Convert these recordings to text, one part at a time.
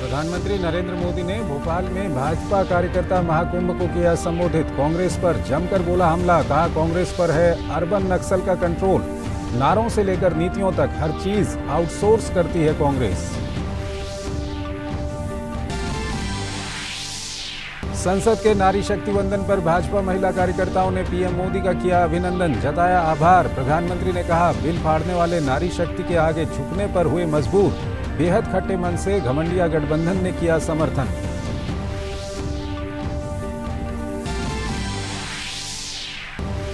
प्रधानमंत्री नरेंद्र मोदी ने भोपाल में भाजपा कार्यकर्ता महाकुंभ को किया संबोधित। कांग्रेस पर जमकर बोला हमला, कहा कांग्रेस पर है अर्बन नक्सल का कंट्रोल। नारों से लेकर नीतियों तक हर चीज आउटसोर्स करती है कांग्रेस। संसद के नारी शक्ति वंदन पर भाजपा महिला कार्यकर्ताओं ने पीएम मोदी का किया अभिनंदन, जताया आभार। प्रधानमंत्री ने कहा बिल फाड़ने वाले नारी शक्ति के आगे झुकने पर हुए मजबूर। बेहद खट्टे मन से घमंडिया गठबंधन ने किया समर्थन।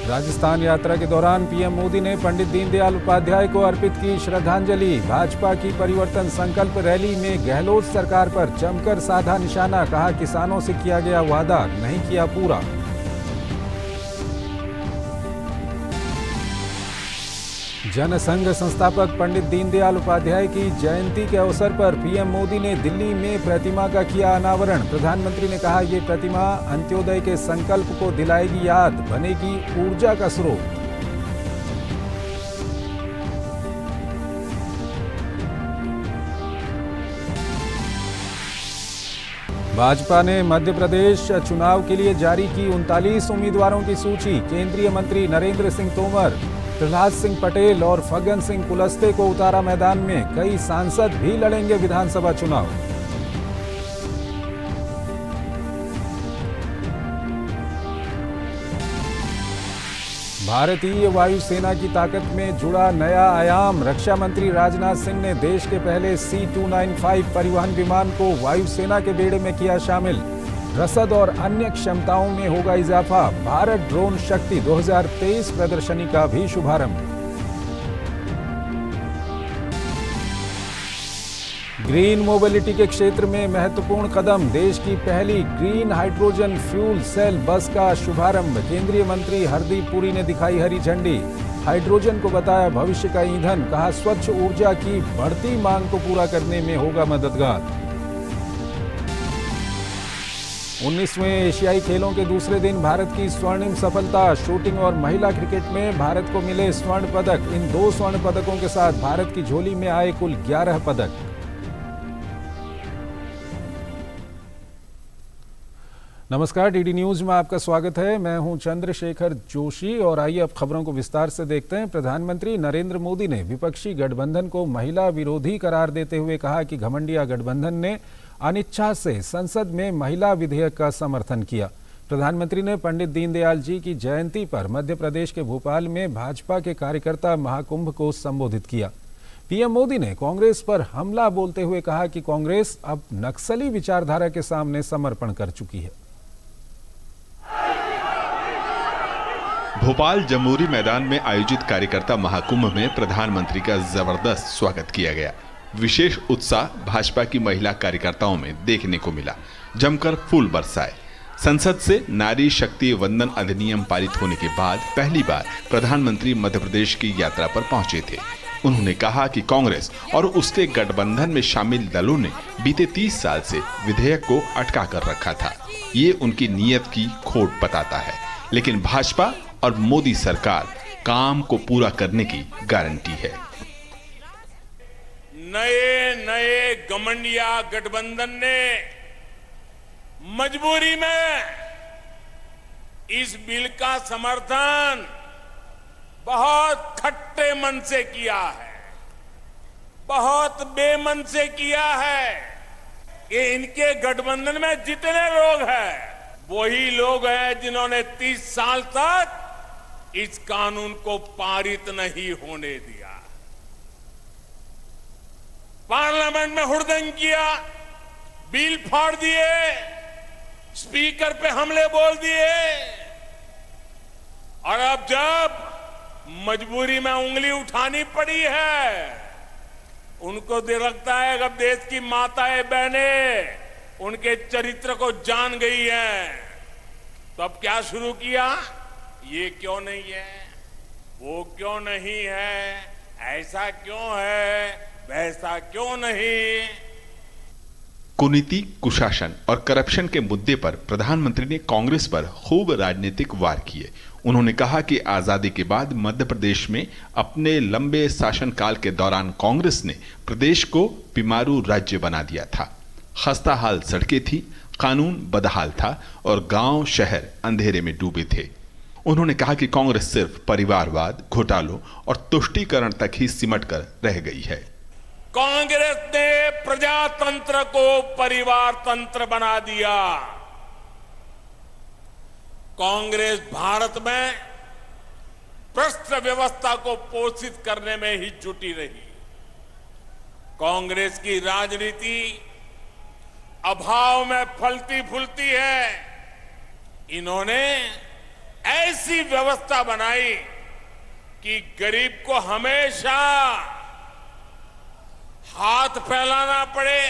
राजस्थान यात्रा के दौरान पीएम मोदी ने पंडित दीनदयाल उपाध्याय को अर्पित की श्रद्धांजलि। भाजपा की परिवर्तन संकल्प रैली में गहलोत सरकार पर जमकर साधा निशाना, कहा किसानों से किया गया वादा नहीं किया पूरा। जनसंघ संस्थापक पंडित दीनदयाल उपाध्याय की जयंती के अवसर पर पीएम मोदी ने दिल्ली में प्रतिमा का किया अनावरण। प्रधानमंत्री ने कहा ये प्रतिमा अंत्योदय के संकल्प को दिलाएगी याद, बनेगी ऊर्जा का स्रोत। भाजपा ने मध्य प्रदेश चुनाव के लिए जारी की 39 उम्मीदवारों की सूची। केंद्रीय मंत्री नरेंद्र सिंह तोमर, प्रहलाद सिंह पटेल और फग्गन सिंह कुलस्ते को उतारा मैदान में। कई सांसद भी लड़ेंगे विधानसभा चुनाव। भारतीय वायुसेना की ताकत में जुड़ा नया आयाम। रक्षा मंत्री राजनाथ सिंह ने देश के पहले C-295 परिवहन विमान को वायुसेना के बेड़े में किया शामिल। रसद और अन्य क्षमताओं में होगा इजाफा। भारत ड्रोन शक्ति 2023 प्रदर्शनी का भी शुभारंभ। ग्रीन मोबिलिटी के क्षेत्र में महत्वपूर्ण कदम। देश की पहली ग्रीन हाइड्रोजन फ्यूल सेल बस का शुभारंभ। केंद्रीय मंत्री हरदीप पुरी ने दिखाई हरी झंडी। हाइड्रोजन को बताया भविष्य का ईंधन, कहा स्वच्छ ऊर्जा की बढ़ती मांग को पूरा करने में होगा मददगार। 19वें एशियाई खेलों के दूसरे दिन भारत की स्वर्णिम सफलता। शूटिंग और महिला क्रिकेट में भारत को मिले स्वर्ण पदक। इन 2 स्वर्ण पदकों के साथ भारत की झोली में आए कुल 11 पदक। नमस्कार, डीडी न्यूज में आपका स्वागत है। मैं हूं चंद्रशेखर जोशी और आइए अब खबरों को विस्तार से देखते हैं। प्रधानमंत्री नरेंद्र मोदी ने विपक्षी गठबंधन को महिला विरोधी करार देते हुए कहा कि घमंडिया गठबंधन ने अनिच्छा से संसद में महिला विधेयक का समर्थन किया। प्रधानमंत्री ने पंडित दीनदयाल जी की जयंती पर मध्य प्रदेश के भोपाल में भाजपा के कार्यकर्ता महाकुंभ को संबोधित किया। पीएम मोदी ने कांग्रेस पर हमला बोलते हुए कहा कि कांग्रेस अब नक्सली विचारधारा के सामने समर्पण कर चुकी है। भोपाल जमहूरी मैदान में आयोजित कार्यकर्ता महाकुंभ में प्रधानमंत्री का जबरदस्त स्वागत किया गया। विशेष उत्साह भाजपा की महिला कार्यकर्ताओं में देखने को मिला। जमकर फूल बरसाए। संसद से नारी शक्ति वंदन अधिनियम पारित होने के बाद पहली बार प्रधानमंत्री मध्य प्रदेश की यात्रा पर पहुंचे थे। उन्होंने कहा कि कांग्रेस और उसके गठबंधन में शामिल दलों ने बीते 30 साल से विधेयक को अटका कर रखा था। ये उनकी नीयत की खोट बताता है, लेकिन भाजपा और मोदी सरकार काम को पूरा करने की गारंटी है। नए घमंडिया गठबंधन ने मजबूरी में इस बिल का समर्थन बहुत खट्टे मन से किया है, बहुत बेमन से किया है कि इनके गठबंधन में जितने लोग हैं वही लोग हैं जिन्होंने 30 साल तक इस कानून को पारित नहीं होने दिया। पार्लियामेंट में हुड़दंग किया, बिल फाड़ दिए, स्पीकर पे हमले बोल दिए और अब जब मजबूरी में उंगली उठानी पड़ी है, उनको लगता है कि अब देश की माताएं बहनें उनके चरित्र को जान गई हैं, तो अब क्या शुरू किया? ये क्यों नहीं है, वो क्यों नहीं है, ऐसा क्यों है, वैसा क्यों नहीं। कुनीति, कुशासन और करप्शन के मुद्दे पर प्रधानमंत्री ने कांग्रेस पर खूब राजनीतिक वार किए। उन्होंने कहा कि आजादी के बाद मध्य प्रदेश में अपने लंबे शासनकाल के दौरान कांग्रेस ने प्रदेश को बीमारू राज्य बना दिया था। खस्ताहाल सड़कें थी, कानून बदहाल था और गांव शहर अंधेरे में डूबे थे। उन्होंने कहा कि कांग्रेस सिर्फ परिवारवाद, घोटालों और तुष्टीकरण तक ही सिमट कर रह गई है। कांग्रेस ने प्रजातंत्र को परिवार तंत्र बना दिया। कांग्रेस भारत में भ्रष्ट व्यवस्था को पोषित करने में ही जुटी रही। कांग्रेस की राजनीति अभाव में फलती फूलती है। इन्होंने ऐसी व्यवस्था बनाई कि गरीब को हमेशा हाथ फैलाना पड़े।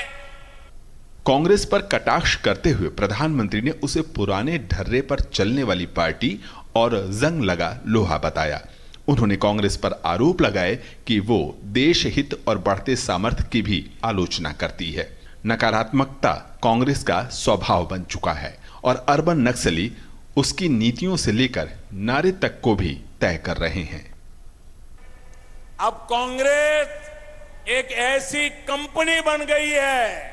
कांग्रेस पर कटाक्ष करते हुए प्रधानमंत्री ने उसे पुराने ढर्रे पर चलने वाली पार्टी और जंग लगा लोहा बताया। उन्होंने कांग्रेस पर आरोप लगाए कि वो देश हित और बढ़ते सामर्थ्य की भी आलोचना करती है। नकारात्मकता कांग्रेस का स्वभाव बन चुका है और अर्बन नक्सली उसकी नीतियों से लेकर नारे तक को भी तय कर रहे हैं। अब कांग्रेस एक ऐसी कंपनी बन गई है,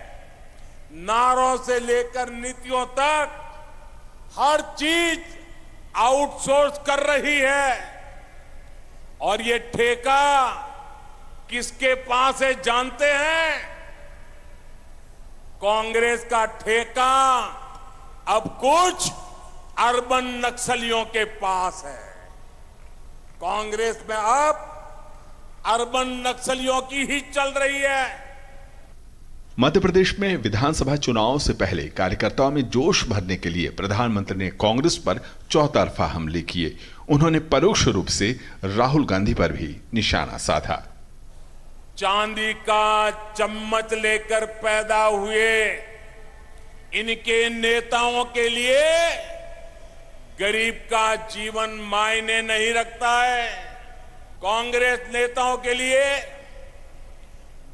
नारों से लेकर नीतियों तक हर चीज आउटसोर्स कर रही है। और ये ठेका किसके पास है जानते हैं? कांग्रेस का ठेका अब कुछ अर्बन नक्सलियों के पास है। कांग्रेस में अब अर्बन नक्सलियों की ही चल रही है। मध्य प्रदेश में विधानसभा चुनाव से पहले कार्यकर्ताओं में जोश भरने के लिए प्रधानमंत्री ने कांग्रेस पर चौतरफा हमले किए। उन्होंने परोक्ष रूप से राहुल गांधी पर भी निशाना साधा। चांदी का चम्मच लेकर पैदा हुए इनके नेताओं के लिए गरीब का जीवन मायने नहीं रखता है। कांग्रेस नेताओं के लिए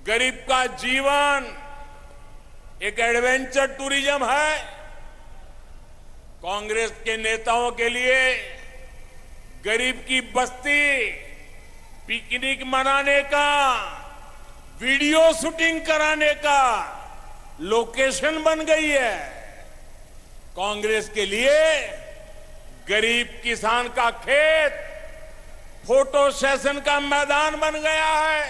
गरीब का जीवन एक एडवेंचर टूरिज्म है। कांग्रेस के नेताओं के लिए गरीब की बस्ती पिकनिक मनाने का, वीडियो शूटिंग कराने का लोकेशन बन गई है। कांग्रेस के लिए गरीब किसान का खेत फोटो सेशन का मैदान बन गया है।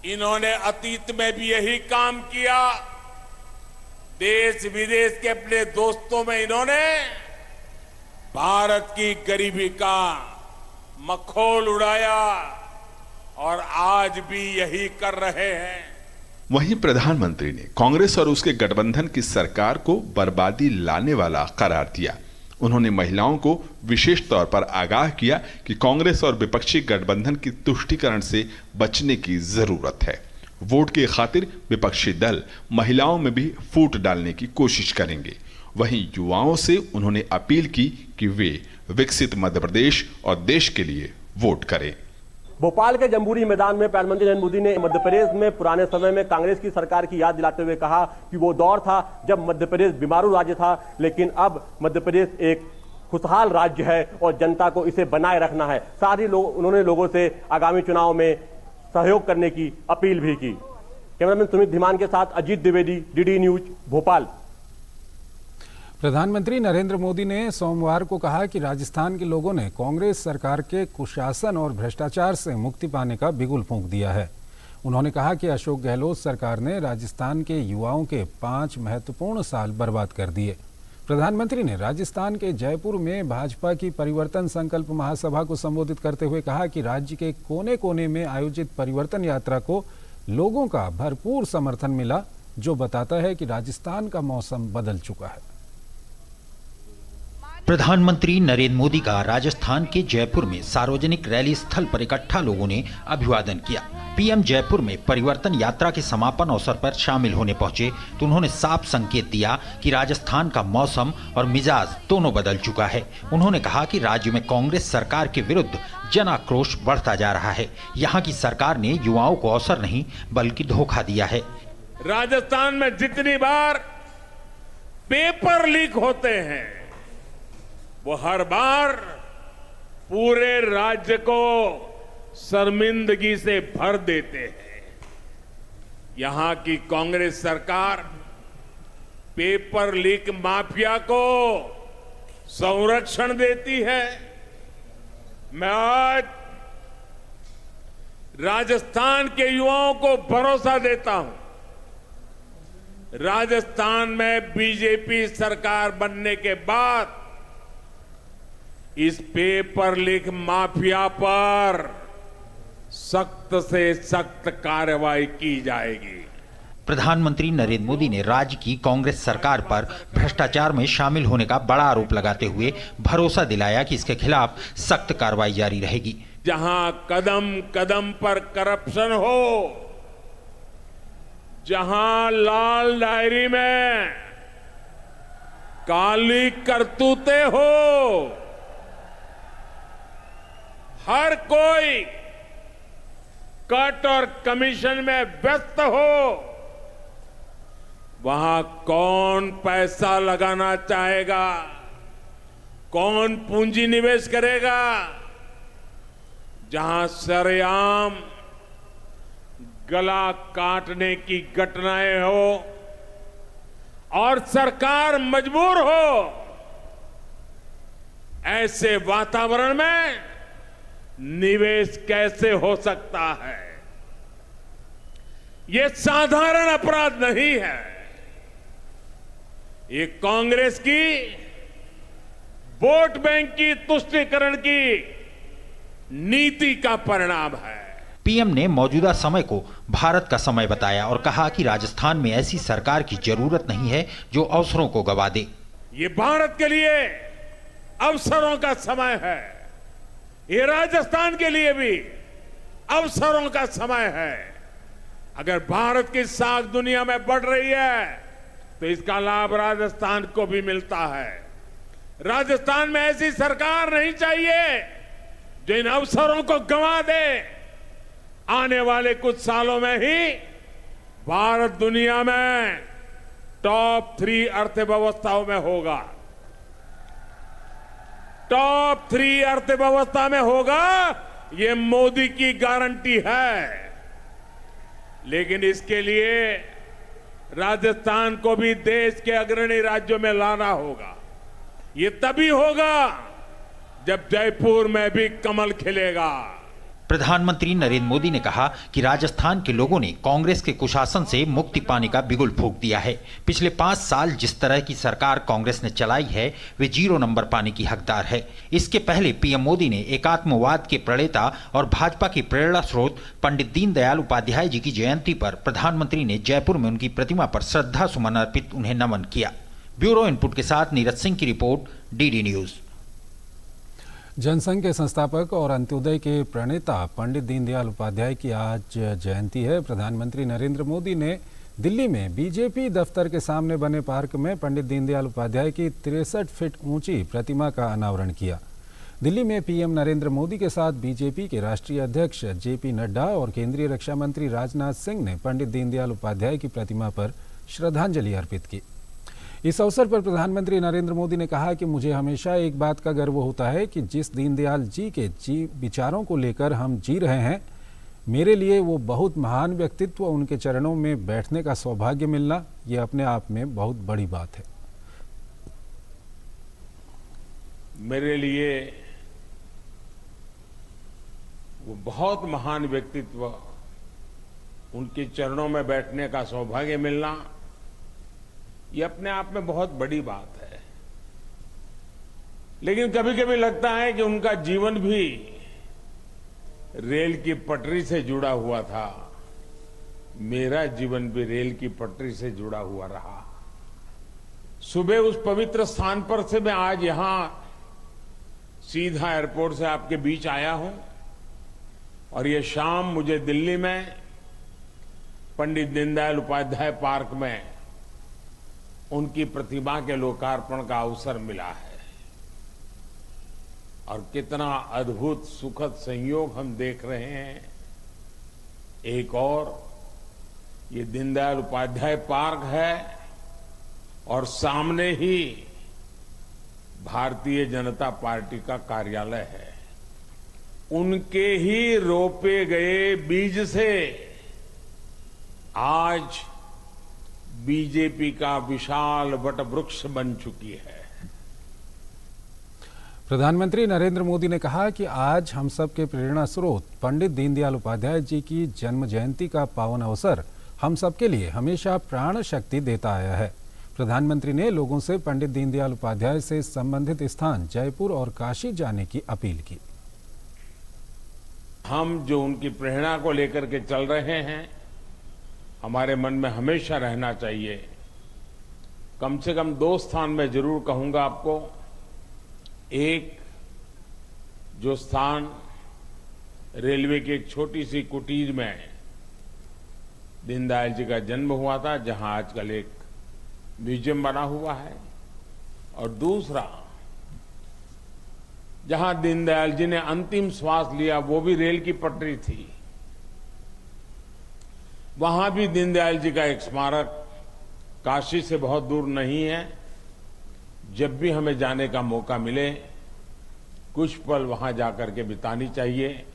इन्होंने अतीत में भी यही काम किया। देश विदेश के अपने दोस्तों में इन्होंने भारत की गरीबी का मखौल उड़ाया और आज भी यही कर रहे हैं। वहीं प्रधानमंत्री ने कांग्रेस और उसके गठबंधन की सरकार को बर्बादी लाने वाला करार दिया। उन्होंने महिलाओं को विशेष तौर पर आगाह किया कि कांग्रेस और विपक्षी गठबंधन की तुष्टीकरण से बचने की जरूरत है। वोट की खातिर विपक्षी दल महिलाओं में भी फूट डालने की कोशिश करेंगे। वहीं युवाओं से उन्होंने अपील की कि वे विकसित मध्य प्रदेश और देश के लिए वोट करें। भोपाल के जम्बूरी मैदान में प्रधानमंत्री नरेंद्र मोदी ने मध्य प्रदेश में पुराने समय में कांग्रेस की सरकार की याद दिलाते हुए कहा कि वो दौर था जब मध्य प्रदेश बीमारू राज्य था, लेकिन अब मध्य प्रदेश एक खुशहाल राज्य है और जनता को इसे बनाए रखना है। साथ ही उन्होंने लोगों से आगामी चुनाव में सहयोग करने की अपील भी की। कैमरामैन सुमित धीमान के साथ अजीत द्विवेदी, डीडी न्यूज, भोपाल। प्रधानमंत्री नरेंद्र मोदी ने सोमवार को कहा कि राजस्थान के लोगों ने कांग्रेस सरकार के कुशासन और भ्रष्टाचार से मुक्ति पाने का बिगुल फूंक दिया है। उन्होंने कहा कि अशोक गहलोत सरकार ने राजस्थान के युवाओं के 5 महत्वपूर्ण साल बर्बाद कर दिए। प्रधानमंत्री ने राजस्थान के जयपुर में भाजपा की परिवर्तन संकल्प महासभा को संबोधित करते हुए कहा कि राज्य के कोने कोने में आयोजित परिवर्तन यात्रा को लोगों का भरपूर समर्थन मिला, जो बताता है कि राजस्थान का मौसम बदल चुका है। प्रधानमंत्री नरेंद्र मोदी का राजस्थान के जयपुर में सार्वजनिक रैली स्थल पर इकट्ठा लोगों ने अभिवादन किया। पीएम जयपुर में परिवर्तन यात्रा के समापन अवसर पर शामिल होने पहुंचे तो उन्होंने साफ संकेत दिया कि राजस्थान का मौसम और मिजाज दोनों बदल चुका है। उन्होंने कहा कि राज्य में कांग्रेस सरकार के विरुद्ध जन आक्रोश बढ़ता जा रहा है। यहाँ की सरकार ने युवाओं को अवसर नहीं बल्कि धोखा दिया है। राजस्थान में जितनी बार पेपर लीक होते हैं वो हर बार पूरे राज्य को शर्मिंदगी से भर देते हैं। यहां की कांग्रेस सरकार पेपर लीक माफिया को संरक्षण देती है। मैं आज राजस्थान के युवाओं को भरोसा देता हूं, राजस्थान में बीजेपी सरकार बनने के बाद इस पेपर लीक माफिया पर सख्त से सख्त कार्रवाई की जाएगी। प्रधानमंत्री नरेंद्र मोदी ने राज्य की कांग्रेस सरकार पर भ्रष्टाचार में शामिल होने का बड़ा आरोप लगाते हुए भरोसा दिलाया कि इसके खिलाफ सख्त कार्रवाई जारी रहेगी। जहां कदम कदम पर करप्शन हो, जहां लाल डायरी में काली करतूतें हो, हर कोई कट और कमीशन में व्यस्त हो, वहां कौन पैसा लगाना चाहेगा, कौन पूंजी निवेश करेगा। जहां सरेआम गला काटने की घटनाएं हो और सरकार मजबूर हो, ऐसे वातावरण में निवेश कैसे हो सकता है? ये साधारण अपराध नहीं है, ये कांग्रेस की वोट बैंक की तुष्टीकरण की नीति का परिणाम है। पीएम ने मौजूदा समय को भारत का समय बताया और कहा कि राजस्थान में ऐसी सरकार की जरूरत नहीं है जो अवसरों को गवा दे। ये भारत के लिए अवसरों का समय है, ये राजस्थान के लिए भी अवसरों का समय है। अगर भारत की साख दुनिया में बढ़ रही है तो इसका लाभ राजस्थान को भी मिलता है। राजस्थान में ऐसी सरकार नहीं चाहिए जो इन अवसरों को गंवा दे। आने वाले कुछ सालों में ही भारत दुनिया में टॉप 3 अर्थव्यवस्थाओं में होगा, टॉप 3 अर्थव्यवस्था में होगा, ये मोदी की गारंटी है। लेकिन इसके लिए राजस्थान को भी देश के अग्रणी राज्यों में लाना होगा। ये तभी होगा जब जयपुर में भी कमल खिलेगा। प्रधानमंत्री नरेंद्र मोदी ने कहा कि राजस्थान के लोगों ने कांग्रेस के कुशासन से मुक्ति पाने का बिगुल फूंक दिया है। पिछले 5 साल जिस तरह की सरकार कांग्रेस ने चलाई है वे 0 नंबर पाने की हकदार है। इसके पहले पीएम मोदी ने एकात्मवाद के प्रणेता और भाजपा के प्रेरणा स्रोत पंडित दीनदयाल उपाध्याय जी की जयंती पर प्रधानमंत्री ने जयपुर में उनकी प्रतिमा पर श्रद्धा सुमन अर्पित उन्हें नमन किया। ब्यूरो इनपुट के साथ नीरज सिंह की रिपोर्ट, डीडी न्यूज। जनसंघ के संस्थापक और अंत्योदय के प्रणेता पंडित दीनदयाल उपाध्याय की आज जयंती है। प्रधानमंत्री नरेंद्र मोदी ने दिल्ली में बीजेपी दफ्तर के सामने बने पार्क में पंडित दीनदयाल उपाध्याय की 63 फीट ऊंची प्रतिमा का अनावरण किया। दिल्ली में पीएम नरेंद्र मोदी के साथ बीजेपी के राष्ट्रीय अध्यक्ष जेपी नड्डा और केंद्रीय रक्षा मंत्री राजनाथ सिंह ने पंडित दीनदयाल उपाध्याय की प्रतिमा पर श्रद्धांजलि अर्पित की। इस अवसर पर प्रधानमंत्री नरेंद्र मोदी ने कहा कि मुझे हमेशा एक बात का गर्व होता है कि जिस दीनदयाल जी के विचारों को लेकर हम जी रहे हैं, मेरे लिए वो बहुत महान व्यक्तित्व, उनके चरणों में बैठने का सौभाग्य मिलना ये अपने आप में बहुत बड़ी बात है। मेरे लिए वो बहुत महान व्यक्तित्व, उनके चरणों में बैठने का सौभाग्य मिलना ये अपने आप में बहुत बड़ी बात है। लेकिन कभी कभी लगता है कि उनका जीवन भी रेल की पटरी से जुड़ा हुआ था। मेरा जीवन भी रेल की पटरी से जुड़ा हुआ रहा। सुबह उस पवित्र स्थान पर से मैं आज यहां सीधा एयरपोर्ट से आपके बीच आया हूं और ये शाम मुझे दिल्ली में पंडित दीनदयाल उपाध्याय पार्क में उनकी प्रतिमा के लोकार्पण का अवसर मिला है। और कितना अद्भुत सुखद संयोग हम देख रहे हैं। एक और ये दीनदयाल उपाध्याय पार्क है और सामने ही भारतीय जनता पार्टी का कार्यालय है। उनके ही रोपे गए बीज से आज बीजेपी का विशाल वटवृक्ष बन चुकी है। प्रधानमंत्री नरेंद्र मोदी ने कहा कि आज हम सब के प्रेरणा स्रोत पंडित दीनदयाल उपाध्याय जी की जन्म जयंती का पावन अवसर हम सबके लिए हमेशा प्राण शक्ति देता आया है। प्रधानमंत्री ने लोगों से पंडित दीनदयाल उपाध्याय से संबंधित स्थान जयपुर और काशी जाने की अपील की। हम जो उनकी प्रेरणा को लेकर के चल रहे हैं, हमारे मन में हमेशा रहना चाहिए। कम से कम 2 स्थान मैं जरूर कहूंगा आपको। एक, जो स्थान रेलवे की एक छोटी सी कुटीर में दीनदयाल जी का जन्म हुआ था, जहां आजकल एक म्यूजियम बना हुआ है, और दूसरा जहां दीनदयाल जी ने अंतिम श्वास लिया, वो भी रेल की पटरी थी। वहां भी दीनदयाल जी का एक स्मारक काशी से बहुत दूर नहीं है। जब भी हमें जाने का मौका मिले, कुछ पल वहां जाकर के बितानी चाहिए।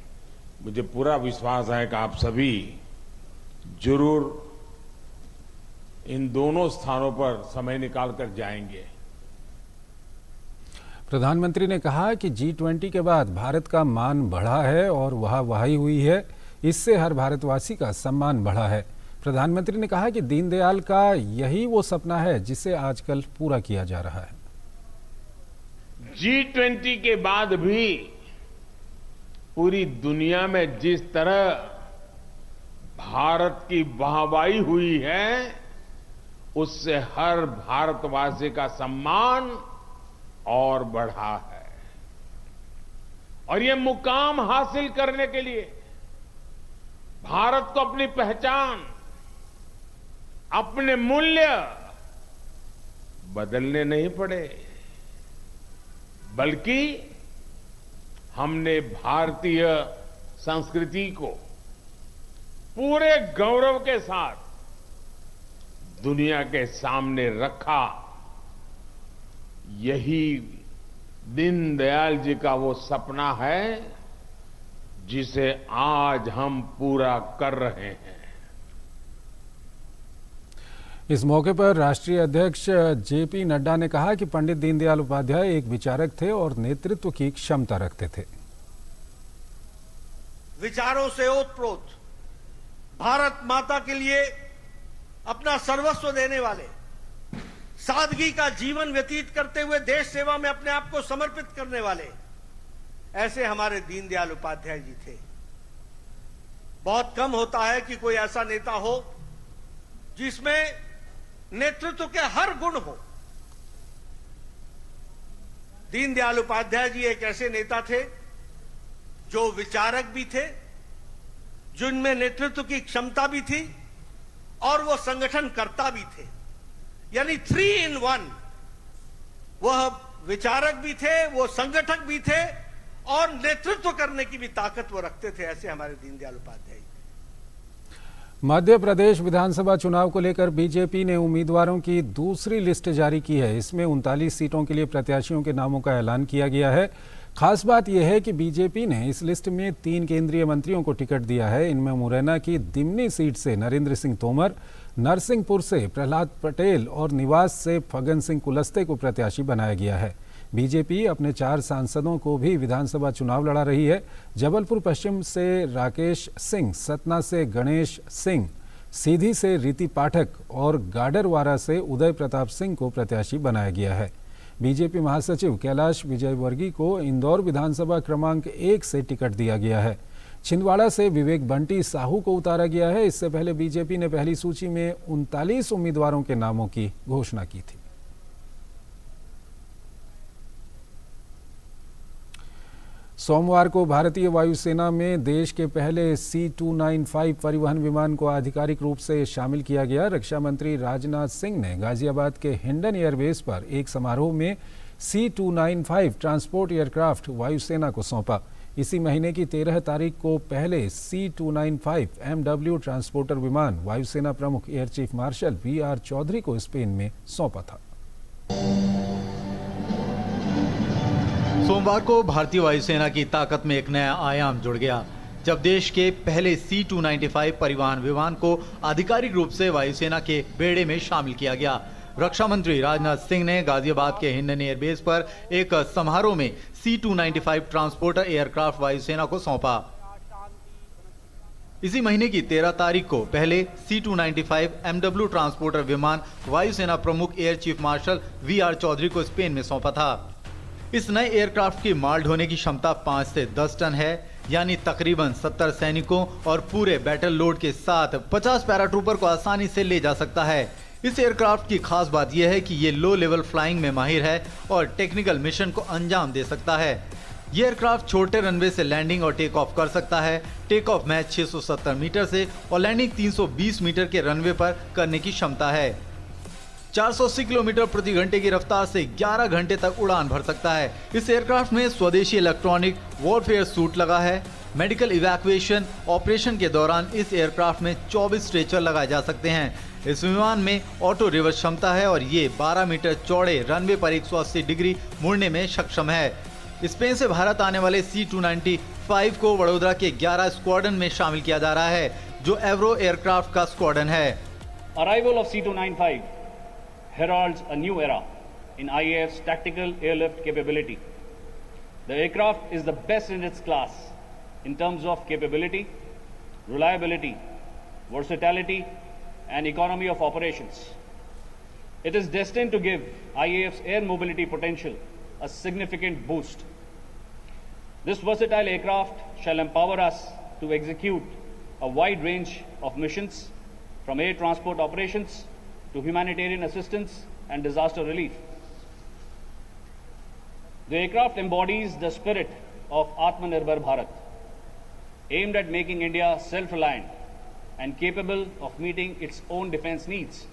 मुझे पूरा विश्वास है कि आप सभी जरूर इन दोनों स्थानों पर समय निकाल कर जाएंगे। प्रधानमंत्री ने कहा कि G20 के बाद भारत का मान बढ़ा है और वाहवाही हुई है। इससे हर भारतवासी का सम्मान बढ़ा है। प्रधानमंत्री ने कहा कि दीनदयाल का यही वो सपना है जिसे आजकल पूरा किया जा रहा है। G20 के बाद भी पूरी दुनिया में जिस तरह भारत की वाहवाही हुई है, उससे हर भारतवासी का सम्मान और बढ़ा है। और ये मुकाम हासिल करने के लिए भारत को अपनी पहचान, अपने मूल्य बदलने नहीं पड़े, बल्कि हमने भारतीय संस्कृति को पूरे गौरव के साथ दुनिया के सामने रखा। यही दीनदयाल जी का वो सपना है जिसे आज हम पूरा कर रहे हैं। इस मौके पर राष्ट्रीय अध्यक्ष जेपी नड्डा ने कहा कि पंडित दीनदयाल उपाध्याय एक विचारक थे और नेतृत्व की क्षमता रखते थे। विचारों से ओतप्रोत भारत माता के लिए अपना सर्वस्व देने वाले, सादगी का जीवन व्यतीत करते हुए देश सेवा में अपने आप को समर्पित करने वाले, ऐसे हमारे दीनदयाल उपाध्याय जी थे। बहुत कम होता है कि कोई ऐसा नेता हो जिसमें नेतृत्व के हर गुण हो। दीनदयाल उपाध्याय जी एक ऐसे नेता थे जो विचारक भी थे, जिनमें नेतृत्व की क्षमता भी थी और वो संगठन करता भी थे, यानी 3 in 1। वह विचारक भी थे, वो संगठक भी थे और नेतृत्व करने की भी ताकत वो रखते थे। ऐसे हमारे दीनदयाल उपाध्याय। मध्य प्रदेश विधानसभा चुनाव को लेकर बीजेपी ने उम्मीदवारों की दूसरी लिस्ट जारी की है। इसमें 39 सीटों के लिए प्रत्याशियों के नामों का ऐलान किया गया है। खास बात यह है कि बीजेपी ने इस लिस्ट में 3 केंद्रीय मंत्रियों को टिकट दिया है। इनमें मुरैना की दिमनी सीट से नरेंद्र सिंह तोमर, नरसिंहपुर से प्रहलाद पटेल और निवास से फग्गन सिंह कुलस्ते को प्रत्याशी बनाया गया है। बीजेपी अपने 4 सांसदों को भी विधानसभा चुनाव लड़ा रही है। जबलपुर पश्चिम से राकेश सिंह, सतना से गणेश सिंह, सीधी से रीति पाठक और गाडरवारा से उदय प्रताप सिंह को प्रत्याशी बनाया गया है। बीजेपी महासचिव कैलाश विजयवर्गीय को इंदौर विधानसभा क्रमांक 1 से टिकट दिया गया है। छिंदवाड़ा से विवेक बंटी साहू को उतारा गया है। इससे पहले बीजेपी ने पहली सूची में 39 उम्मीदवारों के नामों की घोषणा की थी। सोमवार को भारतीय वायुसेना में देश के पहले C-295 परिवहन विमान को आधिकारिक रूप से शामिल किया गया। रक्षा मंत्री राजनाथ सिंह ने गाजियाबाद के हिंडन एयरबेस पर एक समारोह में C-295 ट्रांसपोर्ट एयरक्राफ्ट वायुसेना को सौंपा। इसी महीने की 13 तारीख को पहले C-295 MW ट्रांसपोर्टर विमान वायुसेना प्रमुख air chief marshal VR Chaudhary को स्पेन में सौंपा था। सोमवार को भारतीय वायुसेना की ताकत में एक नया आयाम जुड़ गया। जब देश के पहले C-295 परिवहन विमान को आधिकारिक रूप से वायुसेना के बेड़े में शामिल किया गया। रक्षा मंत्री राजनाथ सिंह ने गाजियाबाद के हिंडन एयरबेस पर एक समारोह में C-295 ट्रांसपोर्टर एयरक्राफ्ट वायुसेना को सौंपा। इसी महीने की 13 तारीख को पहले C-295 MW ट्रांसपोर्टर विमान वायुसेना प्रमुख air chief marshal VR Chaudhary को स्पेन में सौंपा था। इस नए एयरक्राफ्ट की माल ढोने की क्षमता 5 से 10 टन है, यानी तकरीबन 70 सैनिकों और पूरे बैटल लोड के साथ 50 पैराट्रूपर को आसानी से ले जा सकता है। इस एयरक्राफ्ट की खास बात यह है कि ये लो लेवल फ्लाइंग में माहिर है और टेक्निकल मिशन को अंजाम दे सकता है। ये एयरक्राफ्ट छोटे रनवे से लैंडिंग और टेक ऑफ कर सकता है। टेक ऑफ मैच 670 मीटर से और लैंडिंग 320 मीटर के रनवे पर करने की क्षमता है। 480 किलोमीटर प्रति घंटे की रफ्तार से 11 घंटे तक उड़ान भर सकता है। इस एयरक्राफ्ट में स्वदेशी इलेक्ट्रॉनिक वॉरफेयर सूट लगा है। मेडिकल इवैक्यूएशन ऑपरेशन के दौरान इस एयरक्राफ्ट में 24 स्ट्रेचर लगाए जा सकते हैं। इस विमान में ऑटो रिवर्स क्षमता है और ये 12 मीटर चौड़े रनवे पर 180 डिग्री मुड़ने में सक्षम है। स्पेन से भारत आने वाले C-295 को वडोदरा के 11 स्क्वाड्रन में शामिल किया जा रहा है, जो एवरो एयरक्राफ्ट का स्क्वाड्रन है। Arrival of C-295 heralds a new era in IAF's tactical airlift capability. The aircraft is the best in its class in terms of capability, reliability, versatility, and economy of operations. It is destined to give IAF's air mobility potential a significant boost. This versatile aircraft shall empower us to execute a wide range of missions, from air transport operations to humanitarian assistance and disaster relief. The aircraft embodies the spirit of Atmanirbhar Bharat, aimed at making India self-reliant and capable of meeting its own defense needs.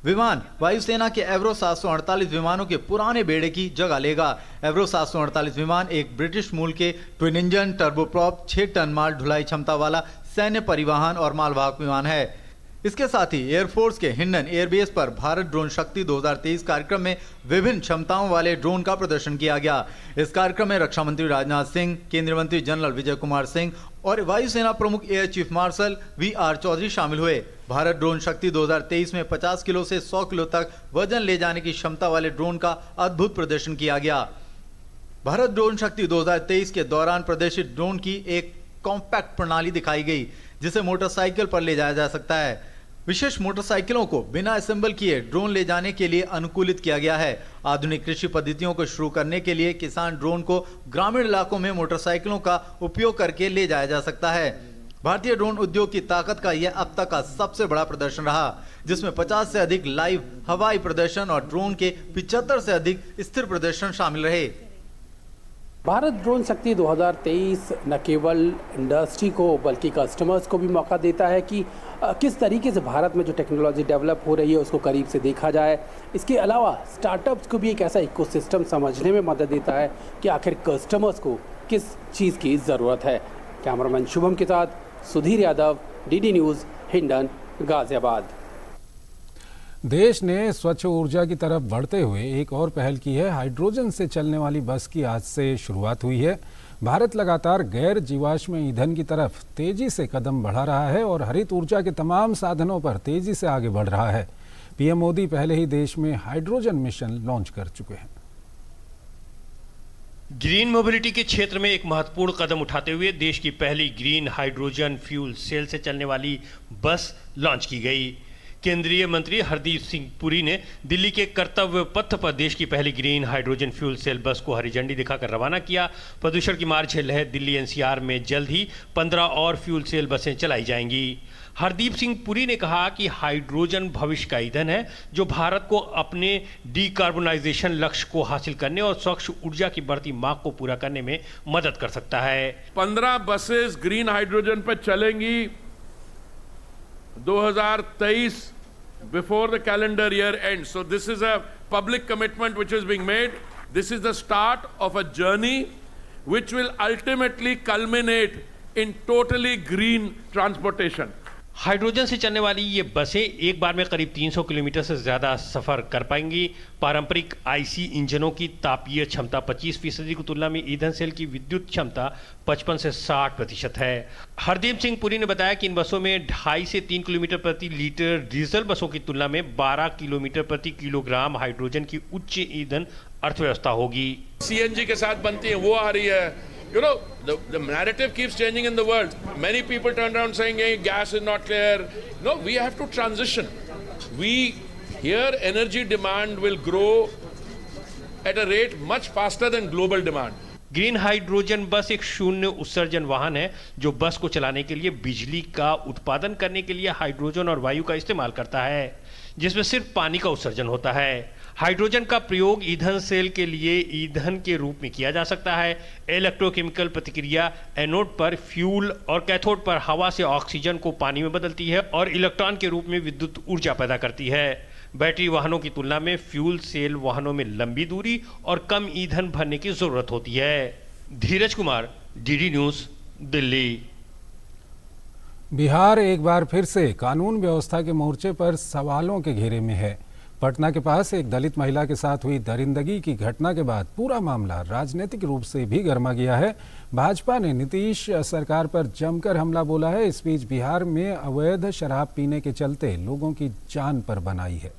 विमान वायुसेना के एवरो 748 विमानों के पुराने बेड़े की जगह लेगा। एवरो 748 विमान एक ब्रिटिश मूल के ट्विन इंजन टर्बोप्रॉप 6 टन माल ढुलाई क्षमता वाला सैन्य परिवहन और मालवाहक विमान है। इसके साथ ही एयरफोर्स के हिंडन एयरबेस पर भारत ड्रोन शक्ति 2023 कार्यक्रम में विभिन्न क्षमताओं वाले ड्रोन का प्रदर्शन किया गया। इस कार्यक्रम में रक्षा मंत्री राजनाथ सिंह, केंद्रीय मंत्री जनरल विजय कुमार सिंह और वायुसेना प्रमुख air chief marshal VR Chaudhary शामिल हुए। भारत ड्रोन शक्ति 2023 में 50 किलो से 100 किलो तक वजन ले जाने की क्षमता वाले ड्रोन का अद्भुत प्रदर्शन किया गया। भारत ड्रोन शक्ति 2023 के दौरान प्रदर्शित ड्रोन की एक कॉम्पैक्ट प्रणाली दिखाई गई, जिसे मोटरसाइकिल पर ले जाया जा सकता है। विशेष मोटरसाइकिलों को बिना असेंबल किए ड्रोन ले जाने के लिए अनुकूलित किया गया है। आधुनिक कृषि पद्धतियों को शुरू करने के लिए किसान ड्रोन को ग्रामीण इलाकों में मोटरसाइकिलों का उपयोग करके ले जाया जा सकता है। भारतीय ड्रोन उद्योग की ताकत का यह अब तक का सबसे बड़ा प्रदर्शन रहा, जिसमें 50 से अधिक लाइव हवाई प्रदर्शन और ड्रोन के 75 से अधिक स्थिर प्रदर्शन शामिल रहे। भारत ड्रोन शक्ति 2023 न केवल इंडस्ट्री को बल्कि कस्टमर्स को भी मौका देता है कि किस तरीके से भारत में जो टेक्नोलॉजी डेवलप हो रही है उसको करीब से देखा जाए। इसके अलावा स्टार्टअप्स को भी एक ऐसा इकोसिस्टम समझने में मदद देता है कि आखिर कस्टमर्स को किस चीज़ की ज़रूरत है। कैमरामैन शुभम के साथ सुधीर यादव, DD न्यूज़, हिंडन, गाजियाबाद। देश ने स्वच्छ ऊर्जा की तरफ बढ़ते हुए एक और पहल की है। हाइड्रोजन से चलने वाली बस की आज से शुरुआत हुई है। भारत लगातार गैर जीवाश्म ईंधन की तरफ तेजी से कदम बढ़ा रहा है और हरित ऊर्जा के तमाम साधनों पर तेजी से आगे बढ़ रहा है। पीएम मोदी पहले ही देश में हाइड्रोजन मिशन लॉन्च कर चुके हैं। ग्रीन मोबिलिटी के क्षेत्र में एक महत्वपूर्ण कदम उठाते हुए देश की पहली ग्रीन हाइड्रोजन फ्यूल सेल से चलने वाली बस लॉन्च की गई। केंद्रीय मंत्री हरदीप सिंह पुरी ने दिल्ली के कर्तव्य पथ पर देश की पहली ग्रीन हाइड्रोजन फ्यूल सेल बस को हरी झंडी दिखाकर रवाना किया। प्रदूषण की मार झेल रहे दिल्ली NCR में जल्द ही 15 और फ्यूल सेल बसें चलाई जाएंगी। हरदीप सिंह पुरी ने कहा कि हाइड्रोजन भविष्य का ईंधन है, जो भारत को अपने डीकार्बोनाइजेशन लक्ष्य को हासिल करने और स्वच्छ ऊर्जा की बढ़ती मांग को पूरा करने में मदद कर सकता है। 15 बसेस ग्रीन हाइड्रोजन पर चलेंगी 2023 before the calendar year ends. So this is a public commitment which is being made. This is the start of a journey which will ultimately culminate in totally green transportation. Hydrogen से चलने वाली ये बसें एक बार में करीब 300 kilometre से ज़्यादा सफ़र कर पाएंगी। पारंपरिक आईसी इंजनों की तापीय क्षमता 25% की तुलना में ईंधन सेल की विद्युत क्षमता 55 से 60% है। हरदीप सिंह पुरी ने बताया कि इन बसों में 2.5 से 3 किलोमीटर प्रति लीटर डीजल बसों की तुलना में 12 किलोमीटर प्रति किलोग्राम हाइड्रोजन की उच्च ईंधन अर्थव्यवस्था होगी। सीएनजी के साथ बनती है, वो आ रही है। You know, the narrative keeps changing in the world. Many people turn around saying, hey, gas is not clear. No, we have to transition. Here energy demand will grow at a rate much faster than global demand. Green hydrogen बस एक शून्य उत्सर्जन वाहन है जो बस को चलाने के लिए बिजली का उत्पादन करने के लिए हाइड्रोजन और वायु का इस्तेमाल करता है, जिसमें सिर्फ पानी का उत्सर्जन होता है। हाइड्रोजन का प्रयोग ईंधन सेल के लिए ईंधन के रूप में किया जा सकता है। इलेक्ट्रोकेमिकल प्रतिक्रिया एनोड पर फ्यूल और कैथोड पर हवा से ऑक्सीजन को पानी में बदलती है और इलेक्ट्रॉन के रूप में विद्युत ऊर्जा पैदा करती है। बैटरी वाहनों की तुलना में फ्यूल सेल वाहनों में लंबी दूरी और कम ईंधन भरने की जरूरत होती है। धीरज कुमार, डीडी न्यूज, दिल्ली। बिहार एक बार फिर से कानून व्यवस्था के मोर्चे पर सवालों के घेरे में है। पटना के पास एक दलित महिला के साथ हुई दरिंदगी की घटना के बाद पूरा मामला राजनीतिक रूप से भी गर्मा गया है। भाजपा ने नीतीश सरकार पर जमकर हमला बोला है। इस बीच बिहार में अवैध शराब पीने के चलते लोगों की जान पर बनाई है।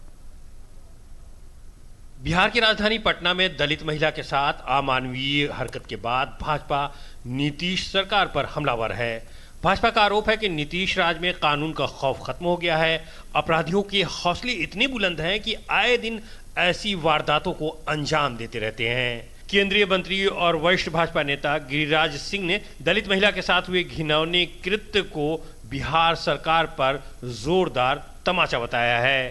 बिहार की राजधानी पटना में दलित महिला के साथ अमानवीय हरकत के बाद भाजपा नीतीश सरकार पर हमलावर है। भाजपा का आरोप है कि नीतीश राज में कानून का खौफ खत्म हो गया है। अपराधियों के हौसले इतने बुलंद हैं कि आए दिन ऐसी वारदातों को अंजाम देते रहते हैं। केंद्रीय मंत्री और वरिष्ठ भाजपा नेता गिरिराज सिंह ने दलित महिला के साथ हुए घिनौने कृत्य को बिहार सरकार पर जोरदार तमाचा बताया है।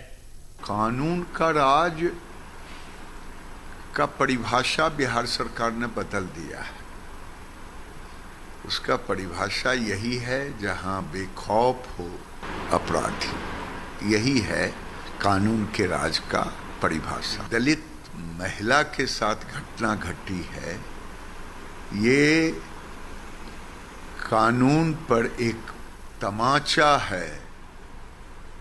कानून का राज का परिभाषा बिहार सरकार ने बदल दिया है। उसका परिभाषा यही है जहां बेखौफ हो अपराधी, यही है कानून के राज का परिभाषा। दलित महिला के साथ घटना घटी है, ये कानून पर एक तमाचा है।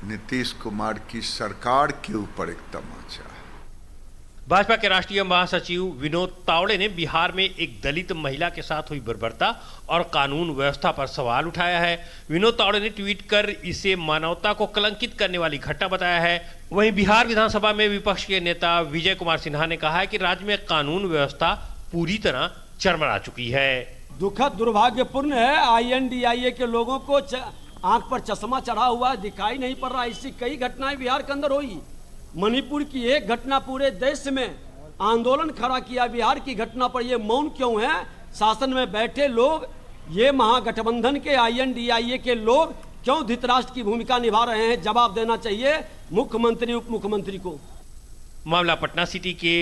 नीतीश कुमार की सरकार के ऊपर एक तमाचा है। भाजपा के राष्ट्रीय महासचिव विनोद तावड़े ने बिहार में एक दलित महिला के साथ हुई बर्बरता और कानून व्यवस्था पर सवाल उठाया है। विनोद तावड़े ने ट्वीट कर इसे मानवता को कलंकित करने वाली घटना बताया है। वहीं बिहार विधानसभा में विपक्ष के नेता विजय कुमार सिन्हा ने कहा है कि राज्य में कानून व्यवस्था पूरी तरह चरमरा चुकी है। दुखद दुर्भाग्यपूर्ण है, INDIA के लोगों को आंख पर चश्मा चढ़ा हुआ दिखाई नहीं पड़ रहा। ऐसी कई घटनाएं बिहार के अंदर हुई। मणिपुर की एक घटना पूरे देश में आंदोलन खड़ा किया। बिहार की घटना पर ये मौन क्यों है? शासन में बैठे लोग, ये महागठबंधन के INDIA के लोग क्यों धृतराष्ट्र की भूमिका निभा रहे हैं? जवाब देना चाहिए मुख्यमंत्री, उप मुख्यमंत्री को। मामला पटना सिटी के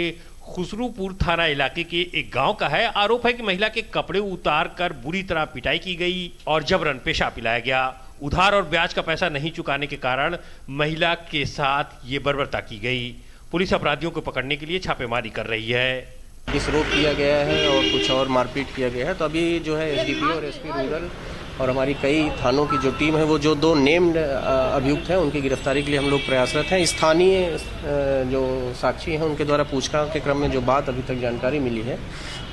खुसरूपुर थाना इलाके के एक गांव का है। आरोप है कि महिला के कपड़े उतार कर बुरी तरह पिटाई की गई और जबरन पेशाब पिलाया गया। उधार और ब्याज का पैसा नहीं चुकाने के कारण महिला के साथ ये बर्बरता की गई। पुलिस अपराधियों को पकड़ने के लिए छापेमारी कर रही है। गिरफ्तार किया गया है और कुछ और मारपीट किया गया है। तो अभी जो है SDPO और SP रूरल और हमारी कई थानों की जो टीम है, वो जो 2 नेम्ड अभियुक्त हैं उनकी गिरफ्तारी के लिए हम लोग प्रयासरत हैं। स्थानीय जो साक्षी हैं उनके द्वारा पूछताछ के क्रम में जो बात अभी तक जानकारी मिली है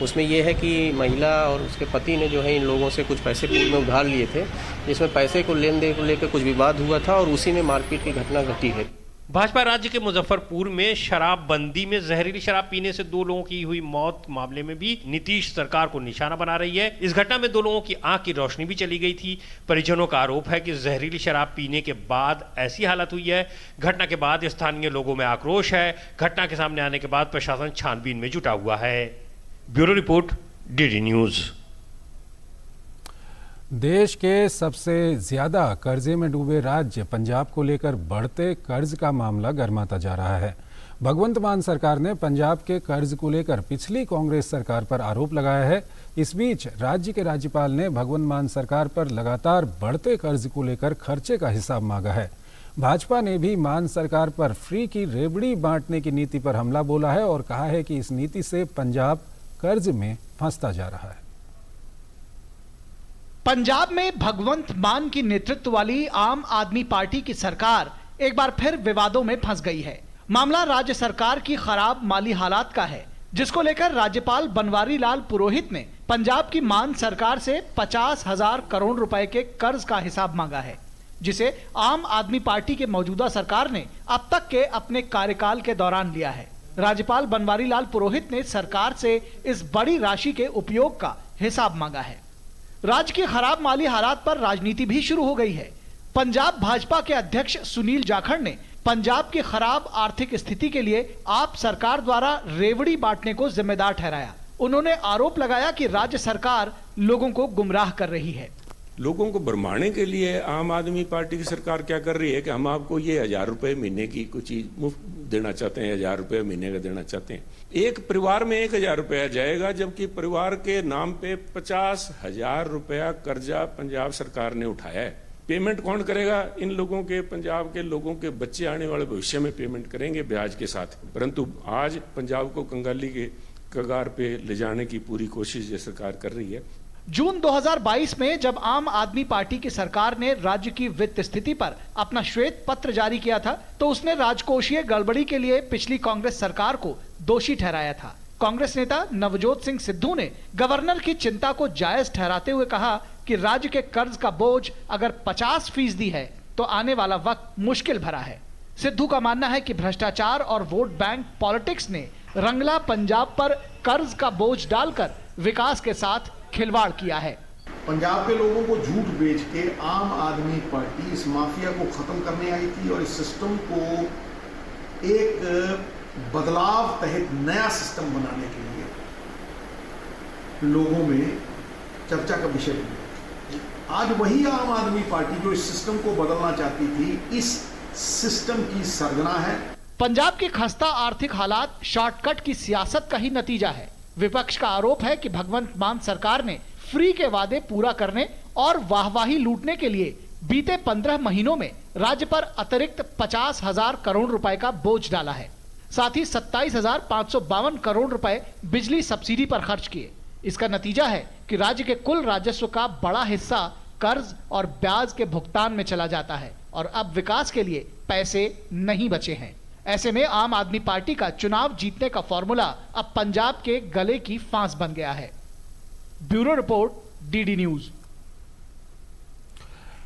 उसमें यह है कि महिला और उसके पति ने जो है इन लोगों से कुछ पैसे पूर्व में उधार लिए थे, जिसमें पैसे को लेन देन को लेकर कुछ विवाद हुआ था और उसी में मारपीट की घटना घटी है। भाजपा राज्य के मुजफ्फरपुर में शराबबंदी में जहरीली शराब पीने से 2 लोगों की हुई मौत मामले में भी नीतीश सरकार को निशाना बना रही है। इस घटना में 2 लोगों की आंख की रोशनी भी चली गई थी। परिजनों का आरोप है कि जहरीली शराब पीने के बाद ऐसी हालत हुई है। घटना के बाद स्थानीय लोगों में आक्रोश है। घटना के सामने आने के बाद प्रशासन छानबीन में जुटा हुआ है। Bureau report, DD news. देश के सबसे ज्यादा कर्जे में डूबे राज्य पंजाब को लेकर बढ़ते कर्ज का मामला गर्माता जा रहा है। भगवंत मान सरकार ने पंजाब के कर्ज को लेकर पिछली कांग्रेस सरकार पर आरोप लगाया है। इस बीच राज्य के राज्यपाल ने भगवंत मान सरकार पर लगातार बढ़ते कर्ज को लेकर खर्चे का हिसाब मांगा है। भाजपा ने भी मान सरकार पर फ्री की रेवड़ी बांटने की नीति पर हमला बोला है और कहा है कि इस नीति से पंजाब कर्ज में फंसता जा रहा है। पंजाब में भगवंत मान की नेतृत्व वाली आम आदमी पार्टी की सरकार एक बार फिर विवादों में फंस गई है। मामला राज्य सरकार की खराब माली हालात का है, जिसको लेकर राज्यपाल बनवारी लाल पुरोहित ने पंजाब की मान सरकार से 50,000 करोड़ रुपए के कर्ज का हिसाब मांगा है, जिसे आम आदमी पार्टी के मौजूदा सरकार ने अब तक के अपने कार्यकाल के दौरान लिया है। राज्यपाल बनवारी लाल पुरोहित ने सरकार से इस बड़ी राशि के उपयोग का हिसाब मांगा है। राज्य की खराब माली हालात पर राजनीति भी शुरू हो गई है। पंजाब भाजपा के अध्यक्ष सुनील जाखड़ ने पंजाब की खराब आर्थिक स्थिति के लिए आप सरकार द्वारा रेवड़ी बांटने को जिम्मेदार ठहराया। उन्होंने आरोप लगाया कि राज्य सरकार लोगों को गुमराह कर रही है। लोगों को भरमाने के लिए आम आदमी पार्टी की सरकार क्या कर रही है कि हम आपको ये 1,000 रुपए महीने की कुछ चीज मुफ्त देना चाहते हैं, 1,000 रुपए महीने का देना चाहते हैं। एक परिवार में 1,000 रुपया जाएगा, जबकि परिवार के नाम पे 50,000 रुपया कर्जा पंजाब सरकार ने उठाया है। पेमेंट कौन करेगा? इन लोगों के, पंजाब के लोगों के बच्चे आने वाले भविष्य में पेमेंट करेंगे ब्याज के साथ। परंतु आज पंजाब को कंगाली के कगार पे ले जाने की पूरी कोशिश ये सरकार कर रही है। जून 2022 में जब आम आदमी पार्टी की सरकार ने राज्य की वित्त स्थिति पर अपना श्वेत पत्र जारी किया था, तो उसने राजकोषीय गड़बड़ी के लिए पिछली कांग्रेस सरकार को दोषी ठहराया था। कांग्रेस नेता नवजोत सिंह सिद्धू ने गवर्नर की चिंता को जायज ठहराते हुए कहा कि राज्य के कर्ज का बोझ अगर 50% है तो आने वाला वक्त मुश्किल भरा है। सिद्धू का मानना है कि भ्रष्टाचार और वोट बैंक पॉलिटिक्स ने रंगला पंजाब पर कर्ज का बोझ डालकर विकास के साथ खिलवाड़ किया है। पंजाब के लोगों को झूठ बेच के आम आदमी पार्टी इस माफिया को खत्म करने आई थी और इस सिस्टम को एक बदलाव तहत नया सिस्टम बनाने के लिए लोगों में चर्चा का विषय बनी। आज वही आम आदमी पार्टी जो इस सिस्टम को बदलना चाहती थी, इस सिस्टम की सर्जना है। पंजाब की खस्ता आर्थिक हालात शॉर्टकट की सियासत का ही नतीजा है। विपक्ष का आरोप है कि भगवंत मान सरकार ने फ्री के वादे पूरा करने और वाहवाही लूटने के लिए बीते 15 महीनों में राज्य पर अतिरिक्त 50,000 करोड़ रुपए का बोझ डाला है। साथ ही 27,552 करोड़ रुपए बिजली सब्सिडी पर खर्च किए। इसका नतीजा है कि राज्य के कुल राजस्व का बड़ा हिस्सा कर्ज और ब्याज के भुगतान में चला जाता है और अब विकास के लिए पैसे नहीं बचे हैं। ऐसे में आम आदमी पार्टी का चुनाव जीतने का फॉर्मूला अब पंजाब के गले की फांस बन गया है। Bureau report, DD news.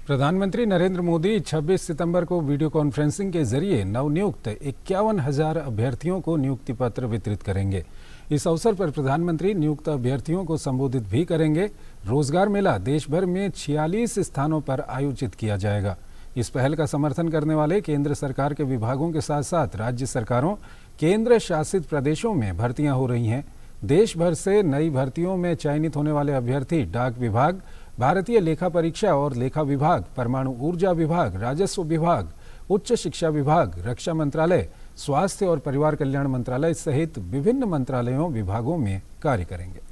प्रधानमंत्री नरेंद्र मोदी 26 सितंबर को वीडियो कॉन्फ्रेंसिंग के जरिए नवनियुक्त 51,000 अभ्यर्थियों को नियुक्ति पत्र वितरित करेंगे। इस अवसर पर प्रधानमंत्री नियुक्त अभ्यर्थियों को संबोधित भी करेंगे। रोजगार मेला देश भर में 46 स्थानों पर आयोजित किया जाएगा। इस पहल का समर्थन करने वाले केंद्र सरकार के विभागों के साथ साथ राज्य सरकारों, केंद्र शासित प्रदेशों में भर्तियां हो रही हैं। देश भर से नई भर्तियों में चयनित होने वाले अभ्यर्थी डाक विभाग, भारतीय लेखा परीक्षा और लेखा विभाग, परमाणु ऊर्जा विभाग, राजस्व विभाग, उच्च शिक्षा विभाग, रक्षा मंत्रालय, स्वास्थ्य और परिवार कल्याण मंत्रालय सहित विभिन्न मंत्रालयों विभागों में कार्य करेंगे।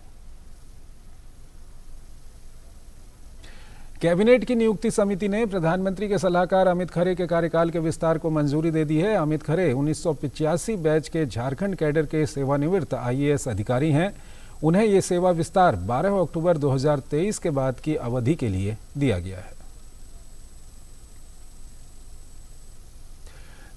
कैबिनेट की नियुक्ति समिति ने प्रधानमंत्री के सलाहकार अमित खरे के कार्यकाल के विस्तार को मंजूरी दे दी है। अमित खरे 1985 बैच के झारखंड कैडर के सेवानिवृत्त IAS अधिकारी हैं। उन्हें ये सेवा विस्तार 12 अक्टूबर 2023 के बाद की अवधि के लिए दिया गया है।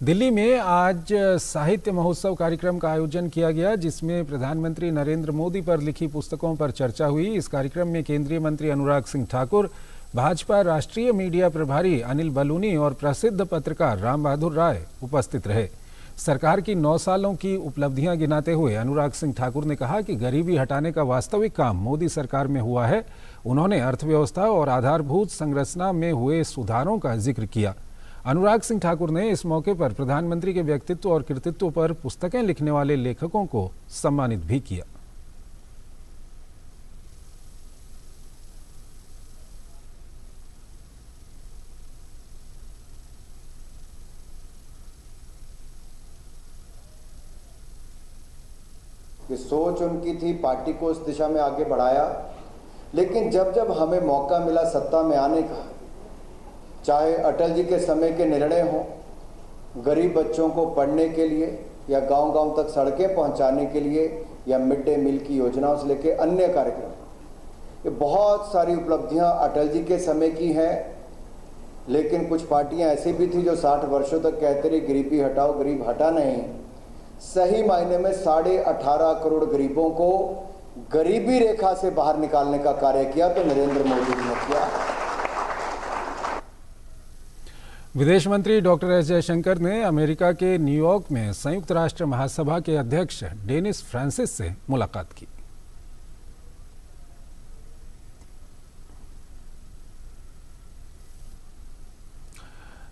दिल्ली में आज साहित्य महोत्सव कार्यक्रम का आयोजन किया गया, जिसमें प्रधानमंत्री नरेंद्र मोदी पर लिखी पुस्तकों पर चर्चा हुई। इस कार्यक्रम में केंद्रीय मंत्री अनुराग सिंह ठाकुर, भाजपा राष्ट्रीय मीडिया प्रभारी अनिल बलूनी और प्रसिद्ध पत्रकार राम बहादुर राय उपस्थित रहे। सरकार की 9 सालों की उपलब्धियां गिनाते हुए अनुराग सिंह ठाकुर ने कहा कि गरीबी हटाने का वास्तविक काम मोदी सरकार में हुआ है। उन्होंने अर्थव्यवस्था और आधारभूत संरचना में हुए सुधारों का जिक्र किया। अनुराग सिंह ठाकुर ने इस मौके पर प्रधानमंत्री के व्यक्तित्व और कृतित्व पर पुस्तकें लिखने वाले लेखकों को सम्मानित भी किया। कि सोच उनकी थी, पार्टी को इस दिशा में आगे बढ़ाया, लेकिन जब जब हमें मौका मिला सत्ता में आने का, चाहे अटल जी के समय के निर्णय हो, गरीब बच्चों को पढ़ने के लिए या गांव-गांव तक सड़कें पहुंचाने के लिए या मिड डे मील की योजनाओं से लेकर अन्य कार्यक्रम, कि बहुत सारी उपलब्धियां अटल जी के समय की हैं, लेकिन कुछ पार्टियां ऐसी भी थी जो 60 वर्षों तक कहते रही गरीबी हटाओ, गरीब हटा नहीं। सही मायने में 18.5 करोड़ गरीबों को गरीबी रेखा से बाहर निकालने का कार्य किया तो नरेंद्र मोदी जी ने किया। विदेश मंत्री डॉक्टर एस जयशंकर ने अमेरिका के न्यूयॉर्क में संयुक्त राष्ट्र महासभा के अध्यक्ष डेनिस फ्रांसिस से मुलाकात की।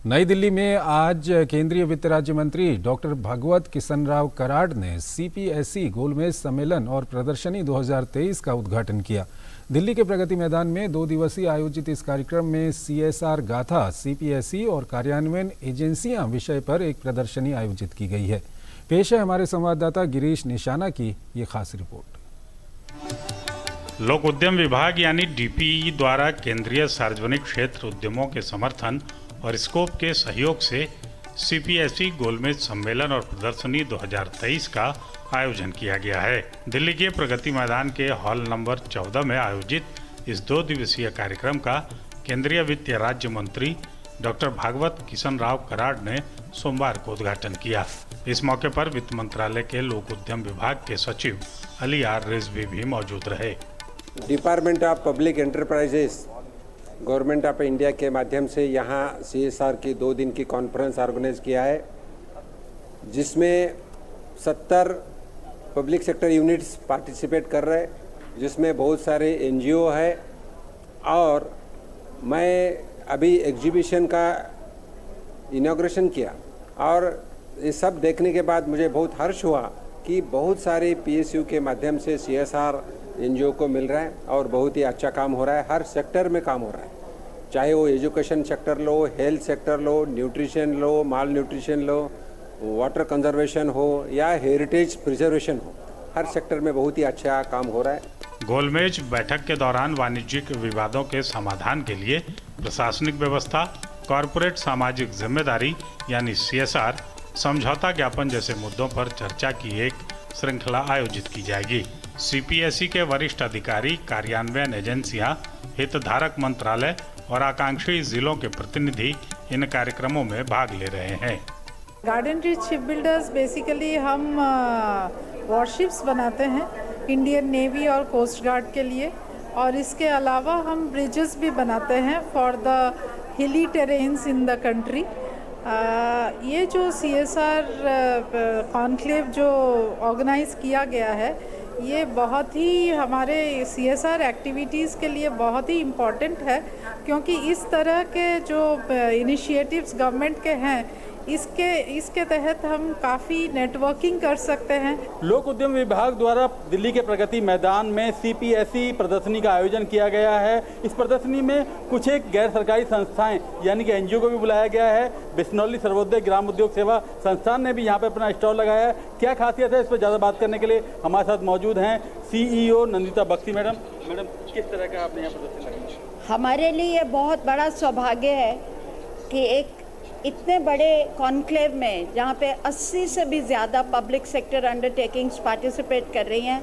नई दिल्ली में आज केंद्रीय वित्त राज्य मंत्री डॉक्टर भागवत किशनराव कराड ने सीपीएसई गोलमेज सम्मेलन और प्रदर्शनी 2023 का उद्घाटन किया। दिल्ली के प्रगति मैदान में 2 दिवसीय आयोजित इस कार्यक्रम में सीएसआर गाथा, सीपीएसई और कार्यान्वयन एजेंसियां विषय पर एक प्रदर्शनी आयोजित की गई है। पेश है हमारे संवाददाता गिरीश निशाना की ये खास रिपोर्ट। लोक उद्यम विभाग यानी डीपीई द्वारा केंद्रीय सार्वजनिक क्षेत्र उद्यमों के समर्थन और स्कोप के सहयोग से सीपीएसई गोलमेज सम्मेलन और प्रदर्शनी 2023 का आयोजन किया गया है। दिल्ली के प्रगति मैदान के हॉल नंबर 14 में आयोजित इस 2 दिवसीय कार्यक्रम का केंद्रीय वित्त राज्य मंत्री डॉक्टर भागवत किशनराव कराड ने सोमवार को उद्घाटन किया। इस मौके पर वित्त मंत्रालय के लोक उद्यम विभाग के सचिव अली आर रिजवी भी मौजूद रहे। Department of public enterprises government of India के माध्यम से यहाँ सीएसआर की 2 दिन की कॉन्फ्रेंस ऑर्गेनाइज किया है, जिसमें 70 पब्लिक सेक्टर यूनिट्स पार्टिसिपेट कर रहे हैं, जिसमें बहुत सारे एनजीओ है। और मैं अभी एग्जीबिशन का इनॉग्रेशन किया और ये सब देखने के बाद मुझे बहुत हर्ष हुआ कि बहुत सारे पीएसयू के माध्यम से सीएसआर एनजीओ को मिल रहा है और बहुत ही अच्छा काम हो रहा है। हर सेक्टर में काम हो रहा है, चाहे वो एजुकेशन सेक्टर लो, हेल्थ सेक्टर लो, न्यूट्रिशन लो, माल न्यूट्रिशन लो, वाटर कंजर्वेशन हो या हेरिटेज प्रिजर्वेशन हो, हर सेक्टर में बहुत ही अच्छा काम हो रहा है। गोलमेज बैठक के दौरान वाणिज्यिक विवादों के समाधान के लिए प्रशासनिक व्यवस्था, कॉरपोरेट सामाजिक जिम्मेदारी यानी सीएसआर, समझौता ज्ञापन जैसे मुद्दों पर चर्चा की एक श्रृंखला आयोजित की जाएगी। सीपीएसई के वरिष्ठ अधिकारी, कार्यान्वयन एजेंसियां, हितधारक मंत्रालय और आकांक्षी जिलों के प्रतिनिधि इन कार्यक्रमों में भाग ले रहे हैं। Garden rich ship builders basically हम वॉरशिप्स बनाते हैं इंडियन नेवी और कोस्ट गार्ड के लिए, और इसके अलावा हम ब्रिजेस भी बनाते हैं for the hilly terrains in the country. ये जो सीएसआर कॉन्क्लेव जो ऑर्गेनाइज किया गया है, ये बहुत ही हमारे सीएसआर एक्टिविटीज़ के लिए बहुत ही इम्पॉर्टेंट है, क्योंकि इस तरह के जो इनिशिएटिव्स गवर्नमेंट के हैं इसके तहत हम काफ़ी नेटवर्किंग कर सकते हैं। लोक उद्यम विभाग द्वारा दिल्ली के प्रगति मैदान में सीपीएसई प्रदर्शनी का आयोजन किया गया है। इस प्रदर्शनी में कुछ एक गैर सरकारी संस्थाएं यानी कि एनजीओ को भी बुलाया गया है। बिश्नौली सर्वोदय ग्राम उद्योग सेवा संस्थान ने भी यहाँ पे अपना स्टॉल लगाया है। क्या खासियत है, इस पर ज़्यादा बात करने के लिए हमारे साथ मौजूद हैं सीईओ नंदिता बख्शी मैडम। किस तरह का आपने यहाँ प्रदर्शनी लगाई? हमारे लिए ये बहुत बड़ा सौभाग्य है कि एक इतने बड़े कॉन्क्लेव में जहाँ पे 80 से भी ज़्यादा पब्लिक सेक्टर अंडरटेकिंग्स पार्टिसिपेट कर रही हैं,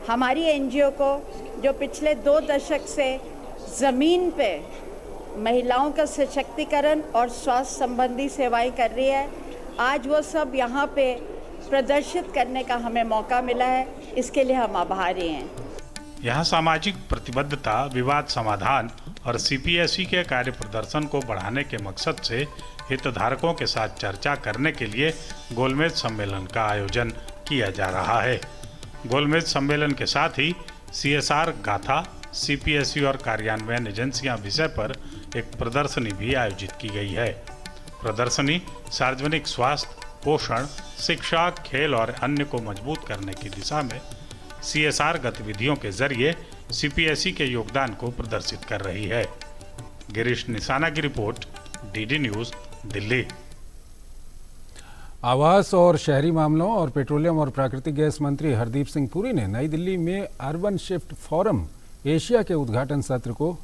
हमारी एनजीओ को जो पिछले 2 दशक से ज़मीन पे महिलाओं का सशक्तिकरण और स्वास्थ्य संबंधी सेवाएं कर रही है, आज वो सब यहाँ पे प्रदर्शित करने का हमें मौका मिला है। इसके लिए हम आभारी हैं। यहाँ सामाजिक प्रतिबद्धता, विवाद समाधान और सीपीएसई के कार्य प्रदर्शन को बढ़ाने के मकसद से हितधारकों के साथ चर्चा करने के लिए गोलमेज सम्मेलन का आयोजन किया जा रहा है। गोलमेज सम्मेलन के साथ ही सीएसआर गाथा, सीपीएसई और कार्यान्वयन एजेंसियां विषय पर एक प्रदर्शनी भी आयोजित की गई है। प्रदर्शनी सार्वजनिक स्वास्थ्य, पोषण, शिक्षा, खेल और अन्य को मजबूत करने की दिशा में सीएसआर गतिविधियों के जरिए सीपीएसई के योगदान को प्रदर्शित कर रही है। गिरीश निशाना की रिपोर्ट, डीडी न्यूज़, दिल्ली। आवास और शहरी मामलों और पेट्रोलियम और प्राकृतिक गैस मंत्री हरदीप सिंह पुरी ने नई दिल्ली में अर्बन शिफ्ट फोरम एशिया के उद्घाटन सत्र को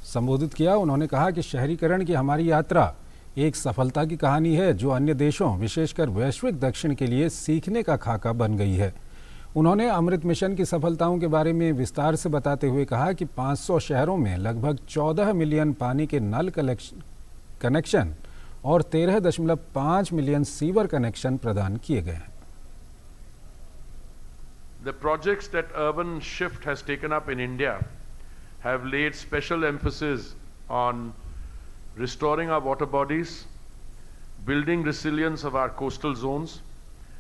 संबोधित किया। उन्होंने कहा कि शहरीकरण की हमारी यात्रा एक सफलता की कहानी है जो अन्य देशों, विशेषकर वैश्विक दक्षिण के लिए सीखने का खाका बन गई है। उन्होंने अमृत मिशन की सफलताओं के बारे में विस्तार से बताते हुए कहा कि 500 शहरों में लगभग 14 मिलियन पानी के नल कनेक्शन और 13.5 मिलियन सीवर कनेक्शन प्रदान किए गए हैं। The projects that Urban Shift has taken up in India have laid special emphasis on restoring our water bodies, building resilience of our coastal zones,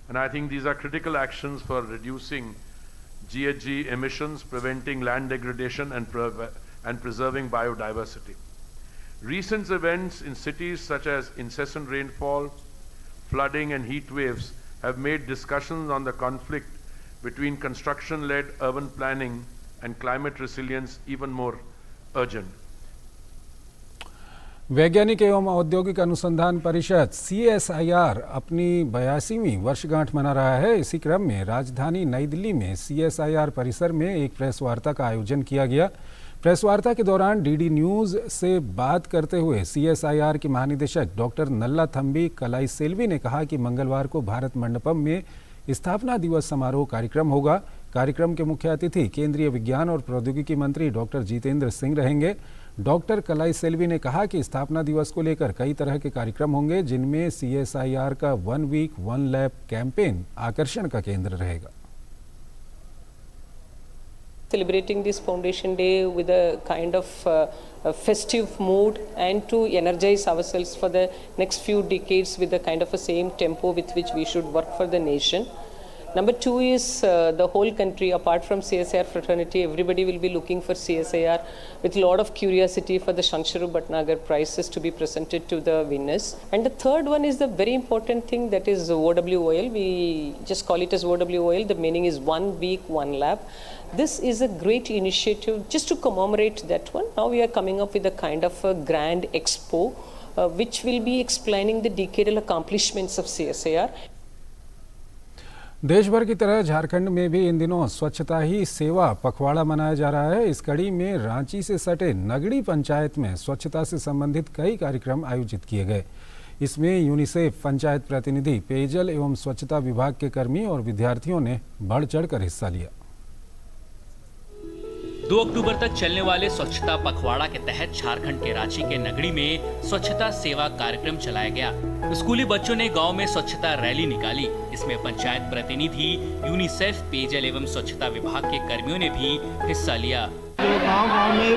and I think these are critical actions for reducing GHG emissions, preventing land degradation, and preserving biodiversity. Recent events in cities such as incessant rainfall, flooding, and heat waves have made discussions on the conflict between construction-led urban planning and climate resilience even more urgent. वैज्ञानिक एवं औद्योगिक अनुसंधान परिषद CSIR अपनी 82वीं वर्षगांठ मना रहा है। इसी क्रम में राजधानी नई दिल्ली में CSIR परिसर में एक प्रेस वार्ता का आयोजन किया गया। प्रेस वार्ता के दौरान DD न्यूज़ से बात करते हुए CSIR के महानिदेशक डॉक्टर नल्लाथंबी कलाईसेल्वी ने कहा कि मंगलवार को भारत मंडपम में स्थापना दिवस समारोह कार्यक्रम होगा। कार्यक्रम के मुख्य अतिथि केंद्रीय विज्ञान और प्रौद्योगिकी मंत्री डॉक्टर जितेंद्र सिंह रहेंगे। डॉक्टर कलाईसेल्वी ने कहा कि स्थापना दिवस को लेकर कई तरह के कार्यक्रम होंगे, जिनमें CSIR का 1 वीक 1 लैब कैंपेन आकर्षण का केंद्र रहेगा। Celebrating this Foundation Day with a kind of festive mood and to energize ourselves for the next few decades with the kind of a same tempo with which we should work for the nation. Number two is the whole country, apart from CSIR fraternity, everybody will be looking for CSIR with a lot of curiosity for the Shansharu Bhatnagar prizes to be presented to the winners. And the third one is the very important thing, that is OWOL. We just call it as OWOL. The meaning is 1 week, 1 lab. This is a great initiative just to commemorate that one. Now we are coming up with a kind of a grand expo which will be explaining the decadal accomplishments of CSIR. देश भर की तरह झारखंड में भी इन दिनों स्वच्छता ही सेवा पखवाड़ा मनाया जा रहा है। इस कड़ी में रांची से सटे नगड़ी पंचायत में स्वच्छता से संबंधित कई कार्यक्रम आयोजित किए गए। इसमें यूनिसेफ पंचायत प्रतिनिधि, पेयजल एवं स्वच्छता विभाग के कर्मी और विद्यार्थियों ने बढ़ चढ़कर हिस्सा लिया। 2 अक्टूबर तक चलने वाले स्वच्छता पखवाड़ा के तहत झारखंड के रांची के नगड़ी में स्वच्छता सेवा कार्यक्रम चलाया गया। स्कूली बच्चों ने गांव में स्वच्छता रैली निकाली। इसमें पंचायत प्रतिनिधि, यूनिसेफ, पेयजल एवं स्वच्छता विभाग के कर्मियों ने भी हिस्सा लिया। जो गांव-गांव में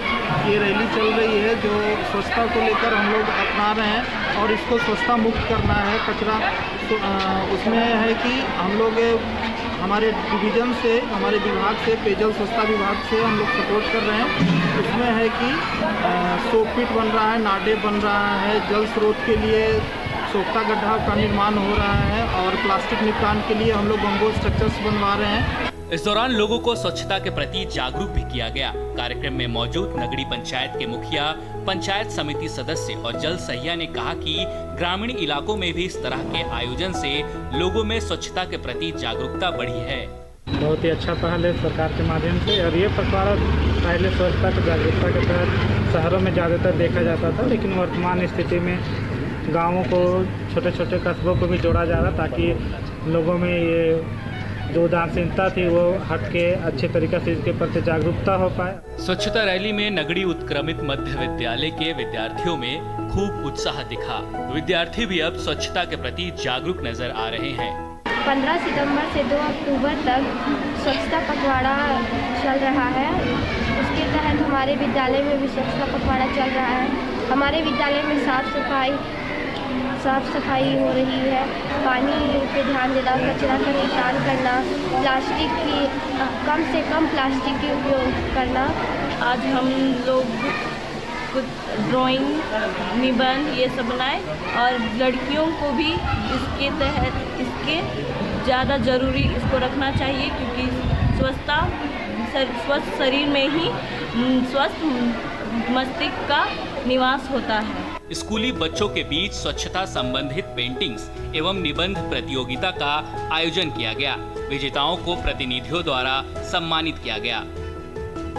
ये रैली चल रही है, जो स्वच्छता को लेकर हम लोग अपना रहे हैं और इसको स्वच्छता मुक्त करना है। कचरा उसमें है कि हम लोग हमारे डिवीजन से, हमारे विभाग से, पेयजल स्वच्छता विभाग से हम लोग सपोर्ट कर रहे हैं। उसमें है कि सोकपिट बन रहा है, नाडे बन रहा है, जल स्रोत के लिए सोख्ता गड्ढा का निर्माण हो रहा है और प्लास्टिक निपटान के लिए हम लोग बम्बो स्ट्रक्चर्स बनवा रहे हैं। इस दौरान लोगों को स्वच्छता के प्रति जागरूक भी किया गया। कार्यक्रम में मौजूद नगड़ी पंचायत के मुखिया, पंचायत समिति सदस्य और जल सहिया ने कहा कि ग्रामीण इलाकों में भी इस तरह के आयोजन से लोगों में स्वच्छता के प्रति जागरूकता बढ़ी है। बहुत ही अच्छा पहल है सरकार के माध्यम से। और ये पखवाड़ा पहले स्वच्छता की जागरूकता के तहत शहरों में ज़्यादातर देखा जाता था, लेकिन वर्तमान स्थिति में गाँवों को, छोटे छोटे कस्बों को भी जोड़ा जा रहा, ताकि लोगों में ये जो उदासीनता थी वो हट के अच्छे तरीके से इसके प्रति जागरूकता हो पाए। स्वच्छता रैली में नगड़ी उत्क्रमित मध्य विद्यालय के विद्यार्थियों में खूब उत्साह दिखा। विद्यार्थी भी अब स्वच्छता के प्रति जागरूक नजर आ रहे हैं। 15 सितंबर से 2 अक्टूबर तक स्वच्छता पखवाड़ा चल रहा है। उसके तहत हमारे विद्यालय में भी स्वच्छता पखवाड़ा चल रहा है। हमारे विद्यालय में साफ सफाई हो रही है, पानी पे ध्यान देना, कचरा का निपटान करना, प्लास्टिक की कम से कम प्लास्टिक के उपयोग करना। आज हम लोग कुछ ड्राइंग, निबंध ये सब बनाए और लड़कियों को भी इसके तहत इसके ज़्यादा ज़रूरी इसको रखना चाहिए, क्योंकि स्वस्थ शरीर में ही स्वस्थ मस्तिष्क का निवास होता है। स्कूली बच्चों के बीच स्वच्छता संबंधित पेंटिंग्स एवं निबंध प्रतियोगिता का आयोजन किया गया। विजेताओं को प्रतिनिधियों द्वारा सम्मानित किया गया।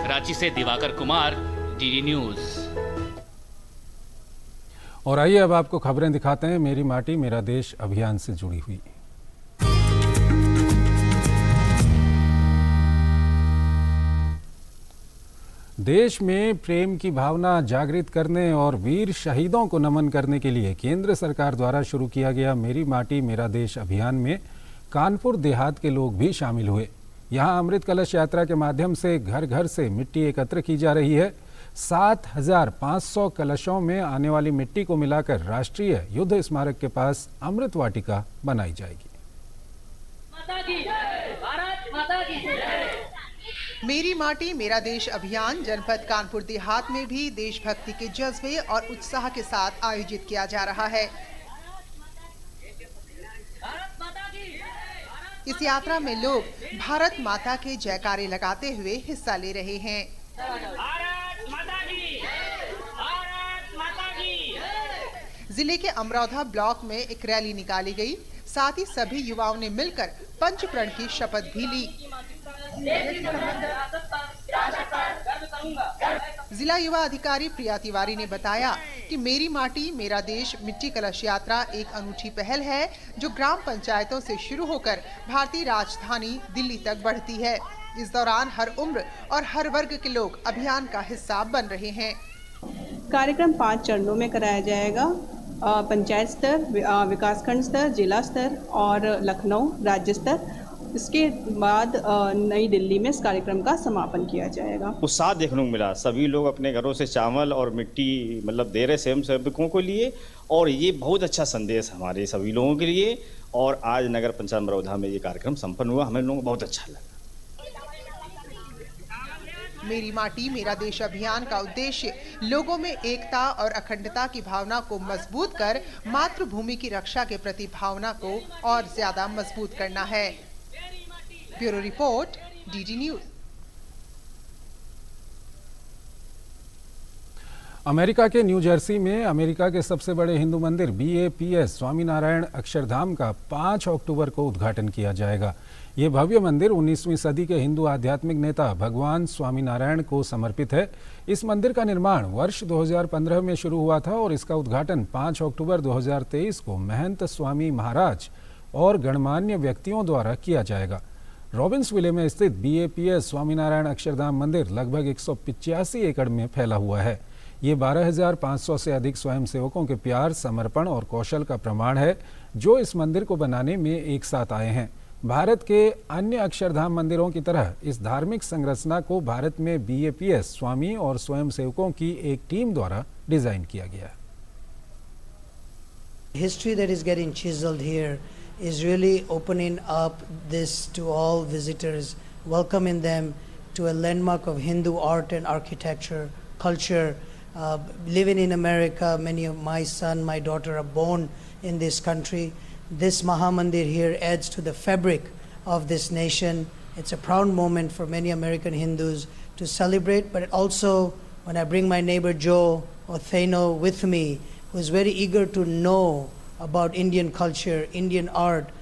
रांची से दिवाकर कुमार, DD न्यूज। और आइए अब आपको खबरें दिखाते हैं मेरी माटी मेरा देश अभियान से जुड़ी हुई। देश में प्रेम की भावना जागृत करने और वीर शहीदों को नमन करने के लिए केंद्र सरकार द्वारा शुरू किया गया मेरी माटी मेरा देश अभियान में कानपुर देहात के लोग भी शामिल हुए। यहाँ अमृत कलश यात्रा के माध्यम से घर घर से मिट्टी एकत्र की जा रही है। 7,500 कलशों में आने वाली मिट्टी को मिलाकर राष्ट्रीय युद्ध स्मारक के पास अमृत वाटिका बनाई जाएगी। मेरी माटी मेरा देश अभियान जनपद कानपुर देहात में भी देशभक्ति के जज्बे और उत्साह के साथ आयोजित किया जा रहा है। इस यात्रा में लोग भारत माता के जयकारे लगाते हुए हिस्सा ले रहे हैं। जिले के अमरौधा ब्लॉक में एक रैली निकाली गई। साथ ही सभी युवाओं ने मिलकर पंचप्रण की शपथ भी ली। जिला युवा अधिकारी प्रिया तिवारी ने बताया कि मेरी माटी मेरा देश मिट्टी कलश यात्रा एक अनूठी पहल है जो ग्राम पंचायतों से शुरू होकर भारतीय राजधानी दिल्ली तक बढ़ती है। इस दौरान हर उम्र और हर वर्ग के लोग अभियान का हिस्सा बन रहे हैं। कार्यक्रम 5 चरणों में कराया जाएगा। पंचायत स्तर, विकासखंड स्तर, जिला स्तर और लखनऊ राज्य स्तर। इसके बाद नई दिल्ली में इस कार्यक्रम का समापन किया जाएगा। उत्साह देखने को मिला। सभी लोग अपने घरों से चावल और मिट्टी दे रहे स्वयं सेवकों के लिए, और ये बहुत अच्छा संदेश हमारे सभी लोगों के लिए। और आज नगर पंचायत अमरौधा में ये कार्यक्रम संपन्न हुआ, हमें लोगों को बहुत अच्छा लगा। मेरी माटी मेरा देश अभियान का उद्देश्य लोगों में एकता और अखंडता की भावना को मजबूत कर मातृभूमि की रक्षा के प्रति भावना को और ज्यादा मजबूत करना है। Bureau report, DD news. America के न्यू जर्सी में अमेरिका के सबसे बड़े हिंदू मंदिर BAPS स्वामीनारायण अक्षरधाम का 5 अक्टूबर को उद्घाटन किया जाएगा। ये भव्य मंदिर 19वीं सदी के हिंदू आध्यात्मिक नेता भगवान स्वामीनारायण को समर्पित है। इस मंदिर का निर्माण वर्ष 2015 में शुरू हुआ था और इसका उद्घाटन 5 अक्टूबर 2023 को महंत स्वामी महाराज और गणमान्य व्यक्तियों द्वारा किया जाएगा। रॉबिन्सविले में स्थित BAPS स्वामीनारायण अक्षरधाम मंदिर लगभग 185 एकड़ में फैला हुआ है। ये 12,500 से अधिक स्वयंसेवकों के प्यार, समर्पण और कौशल का प्रमाण है जो इस मंदिर को बनाने में एक साथ आए हैं। भारत के अन्य अक्षरधाम मंदिरों की तरह इस धार्मिक संरचना को भारत में BAPS स्वामी और स्वयंसेवकों की एक टीम द्वारा डिजाइन किया गया है। History that is getting chiseled here is really opening up this to all visitors, welcoming them to a landmark of Hindu art and architecture, culture. Living in America, many of my son, my daughter are born in this country. This Mahamandir here adds to the fabric of this nation. It's a proud moment for many American Hindus to celebrate, but also when I bring my neighbor Joe Otheno with me, who is very eager to know about Indian culture, Indian art.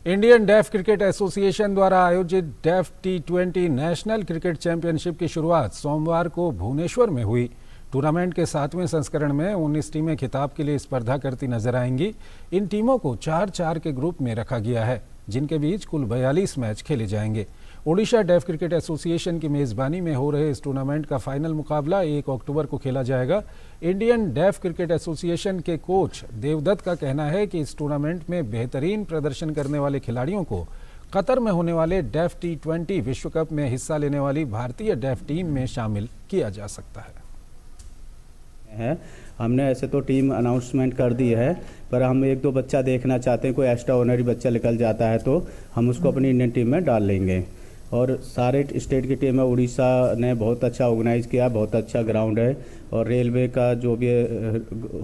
Indian deaf cricket association द्वारा आयोजित def T20 national cricket championship की शुरुआत सोमवार को भुवनेश्वर में हुई। Tournament के 7वें संस्करण में 19 टीमें खिताब के लिए स्पर्धा करती नजर आएंगी। इन टीमों को 4-4 के ग्रुप में रखा गया है, जिनके बीच कुल 42 मैच खेले जाएंगे। ओडिशा डेफ क्रिकेट एसोसिएशन की मेजबानी में हो रहे इस टूर्नामेंट का फाइनल मुकाबला 1 अक्टूबर को खेला जाएगा। इंडियन डेफ क्रिकेट एसोसिएशन के कोच देवदत्त का कहना है कि इस टूर्नामेंट में बेहतरीन प्रदर्शन करने वाले खिलाड़ियों को कतर में होने वाले डेफ T20 विश्व कप में हिस्सा लेने वाली भारतीय डेफ टीम में शामिल किया जा सकता है। हमने ऐसे तो टीम अनाउंसमेंट कर दी है, पर हम 1-2 बच्चा देखना चाहते हैं। कोई एक्स्ट्रा ऑनरी बच्चा निकल जाता है तो हम उसको अपनी इंडियन टीम में डाल लेंगे। और सारे स्टेट की टीम है। उड़ीसा ने बहुत अच्छा ऑर्गेनाइज किया, बहुत अच्छा ग्राउंड है। और रेलवे का जो भी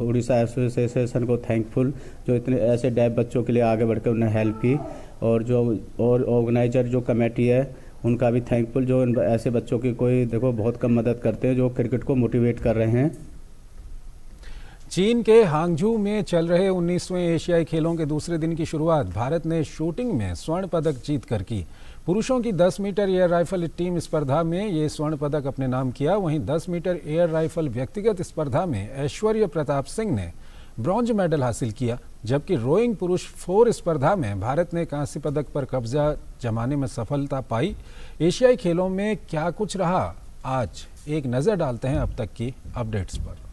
उड़ीसा एसोसिएशन को थैंकफुल, जो इतने ऐसे डेफ बच्चों के लिए आगे बढ़कर उन्हें हेल्प की। और जो और ऑर्गेनाइजर जो कमेटी है उनका भी थैंकफुल, जो ऐसे बच्चों की कोई देखो बहुत कम मदद करते हैं, जो क्रिकेट को मोटिवेट कर रहे हैं। चीन के हांगझू में चल रहे 19वें एशियाई खेलों के दूसरे दिन की शुरुआत भारत ने शूटिंग में स्वर्ण पदक जीतकर की। पुरुषों की 10 मीटर एयर राइफल टीम स्पर्धा में ये स्वर्ण पदक अपने नाम किया। वहीं 10 मीटर एयर राइफल व्यक्तिगत स्पर्धा में ऐश्वर्य प्रताप सिंह ने ब्रॉन्ज मेडल हासिल किया, जबकि रोइंग पुरुष 4 स्पर्धा में भारत ने कांस्य पदक पर कब्जा जमाने में सफलता पाई। एशियाई खेलों में क्या कुछ रहा, आज एक नज़र डालते हैं अब तक की अपडेट्स पर।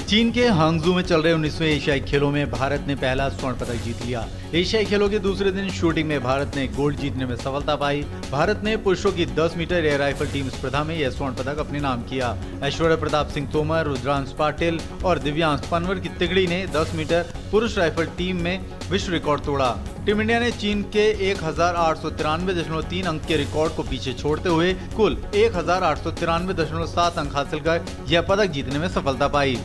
चीन के हांगजू में चल रहे 19वें एशियाई खेलों में भारत ने पहला स्वर्ण पदक जीत लिया। एशियाई खेलों के दूसरे दिन शूटिंग में भारत ने गोल्ड जीतने में सफलता पाई। भारत ने पुरुषों की 10 मीटर एयर राइफल टीम स्पर्धा में यह स्वर्ण पदक अपने नाम किया। ऐश्वर्य प्रताप सिंह तोमर, रुद्रांश पाटिल और दिव्यांश पनवर की तिगड़ी ने 10 मीटर पुरुष राइफल टीम में विश्व रिकॉर्ड तोड़ा। टीम इंडिया ने चीन के 1893.3 अंक के रिकॉर्ड को पीछे छोड़ते हुए कुल 1893.7 अंक हासिल कर यह पदक जीतने में सफलता पाई।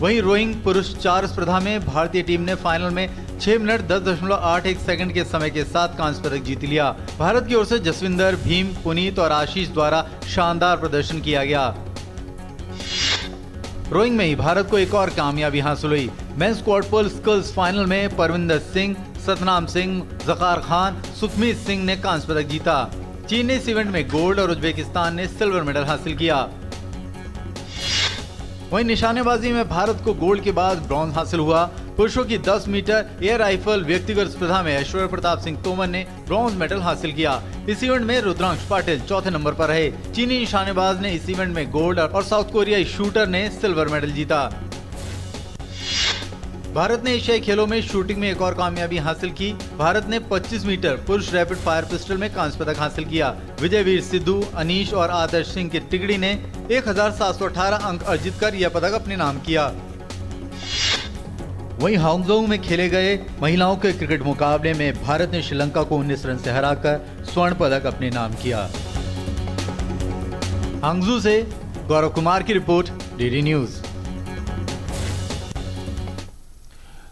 वहीं रोइंग पुरुष 4 स्पर्धा में भारतीय टीम ने फाइनल में 6 मिनट 10.81 सेकंड के समय के साथ कांस्य पदक जीत लिया। भारत की ओर से जसविंदर, भीम, पुनीत और आशीष द्वारा शानदार प्रदर्शन किया गया। रोइंग में ही भारत को एक और कामयाबी हासिल हुई। मेंस क्वाड पोल स्कल्स फाइनल में परविंदर सिंह, सतनाम सिंह, ज़कार खान, सुखमीत सिंह ने कांस्य पदक जीता। चीन ने इस इवेंट में गोल्ड और उज्बेकिस्तान ने सिल्वर मेडल हासिल किया। वहीं निशानेबाजी में भारत को गोल्ड के बाद ब्रॉन्ज हासिल हुआ। पुरुषों की 10 मीटर एयर राइफल व्यक्तिगत स्पर्धा में ऐश्वर्य प्रताप सिंह तोमर ने ब्रॉन्ज मेडल हासिल किया। इस इवेंट में रुद्रांश पाटिल चौथे नंबर पर रहे। चीनी निशानेबाज ने इस इवेंट में गोल्ड और साउथ कोरियाई शूटर ने सिल्वर मेडल जीता। भारत ने एशियाई खेलों में शूटिंग में एक और कामयाबी हासिल की। भारत ने 25 मीटर पुरुष रैपिड फायर पिस्टल में कांस्य पदक हासिल किया। विजयवीर सिद्धू, अनीश और आदर्श सिंह की तिगड़ी ने 1718 अंक अर्जित कर यह पदक अपने नाम किया। वहीं हांगजोंग में खेले गए महिलाओं के क्रिकेट मुकाबले में भारत ने श्रीलंका को 19 रन से हराकर स्वर्ण पदक अपने नाम किया। हांगजू से गौरव कुमार की रिपोर्ट, डीडी न्यूज।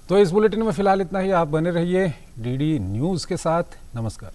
तो इस बुलेटिन में फिलहाल इतना ही। आप बने रहिए डीडी न्यूज के साथ। नमस्कार।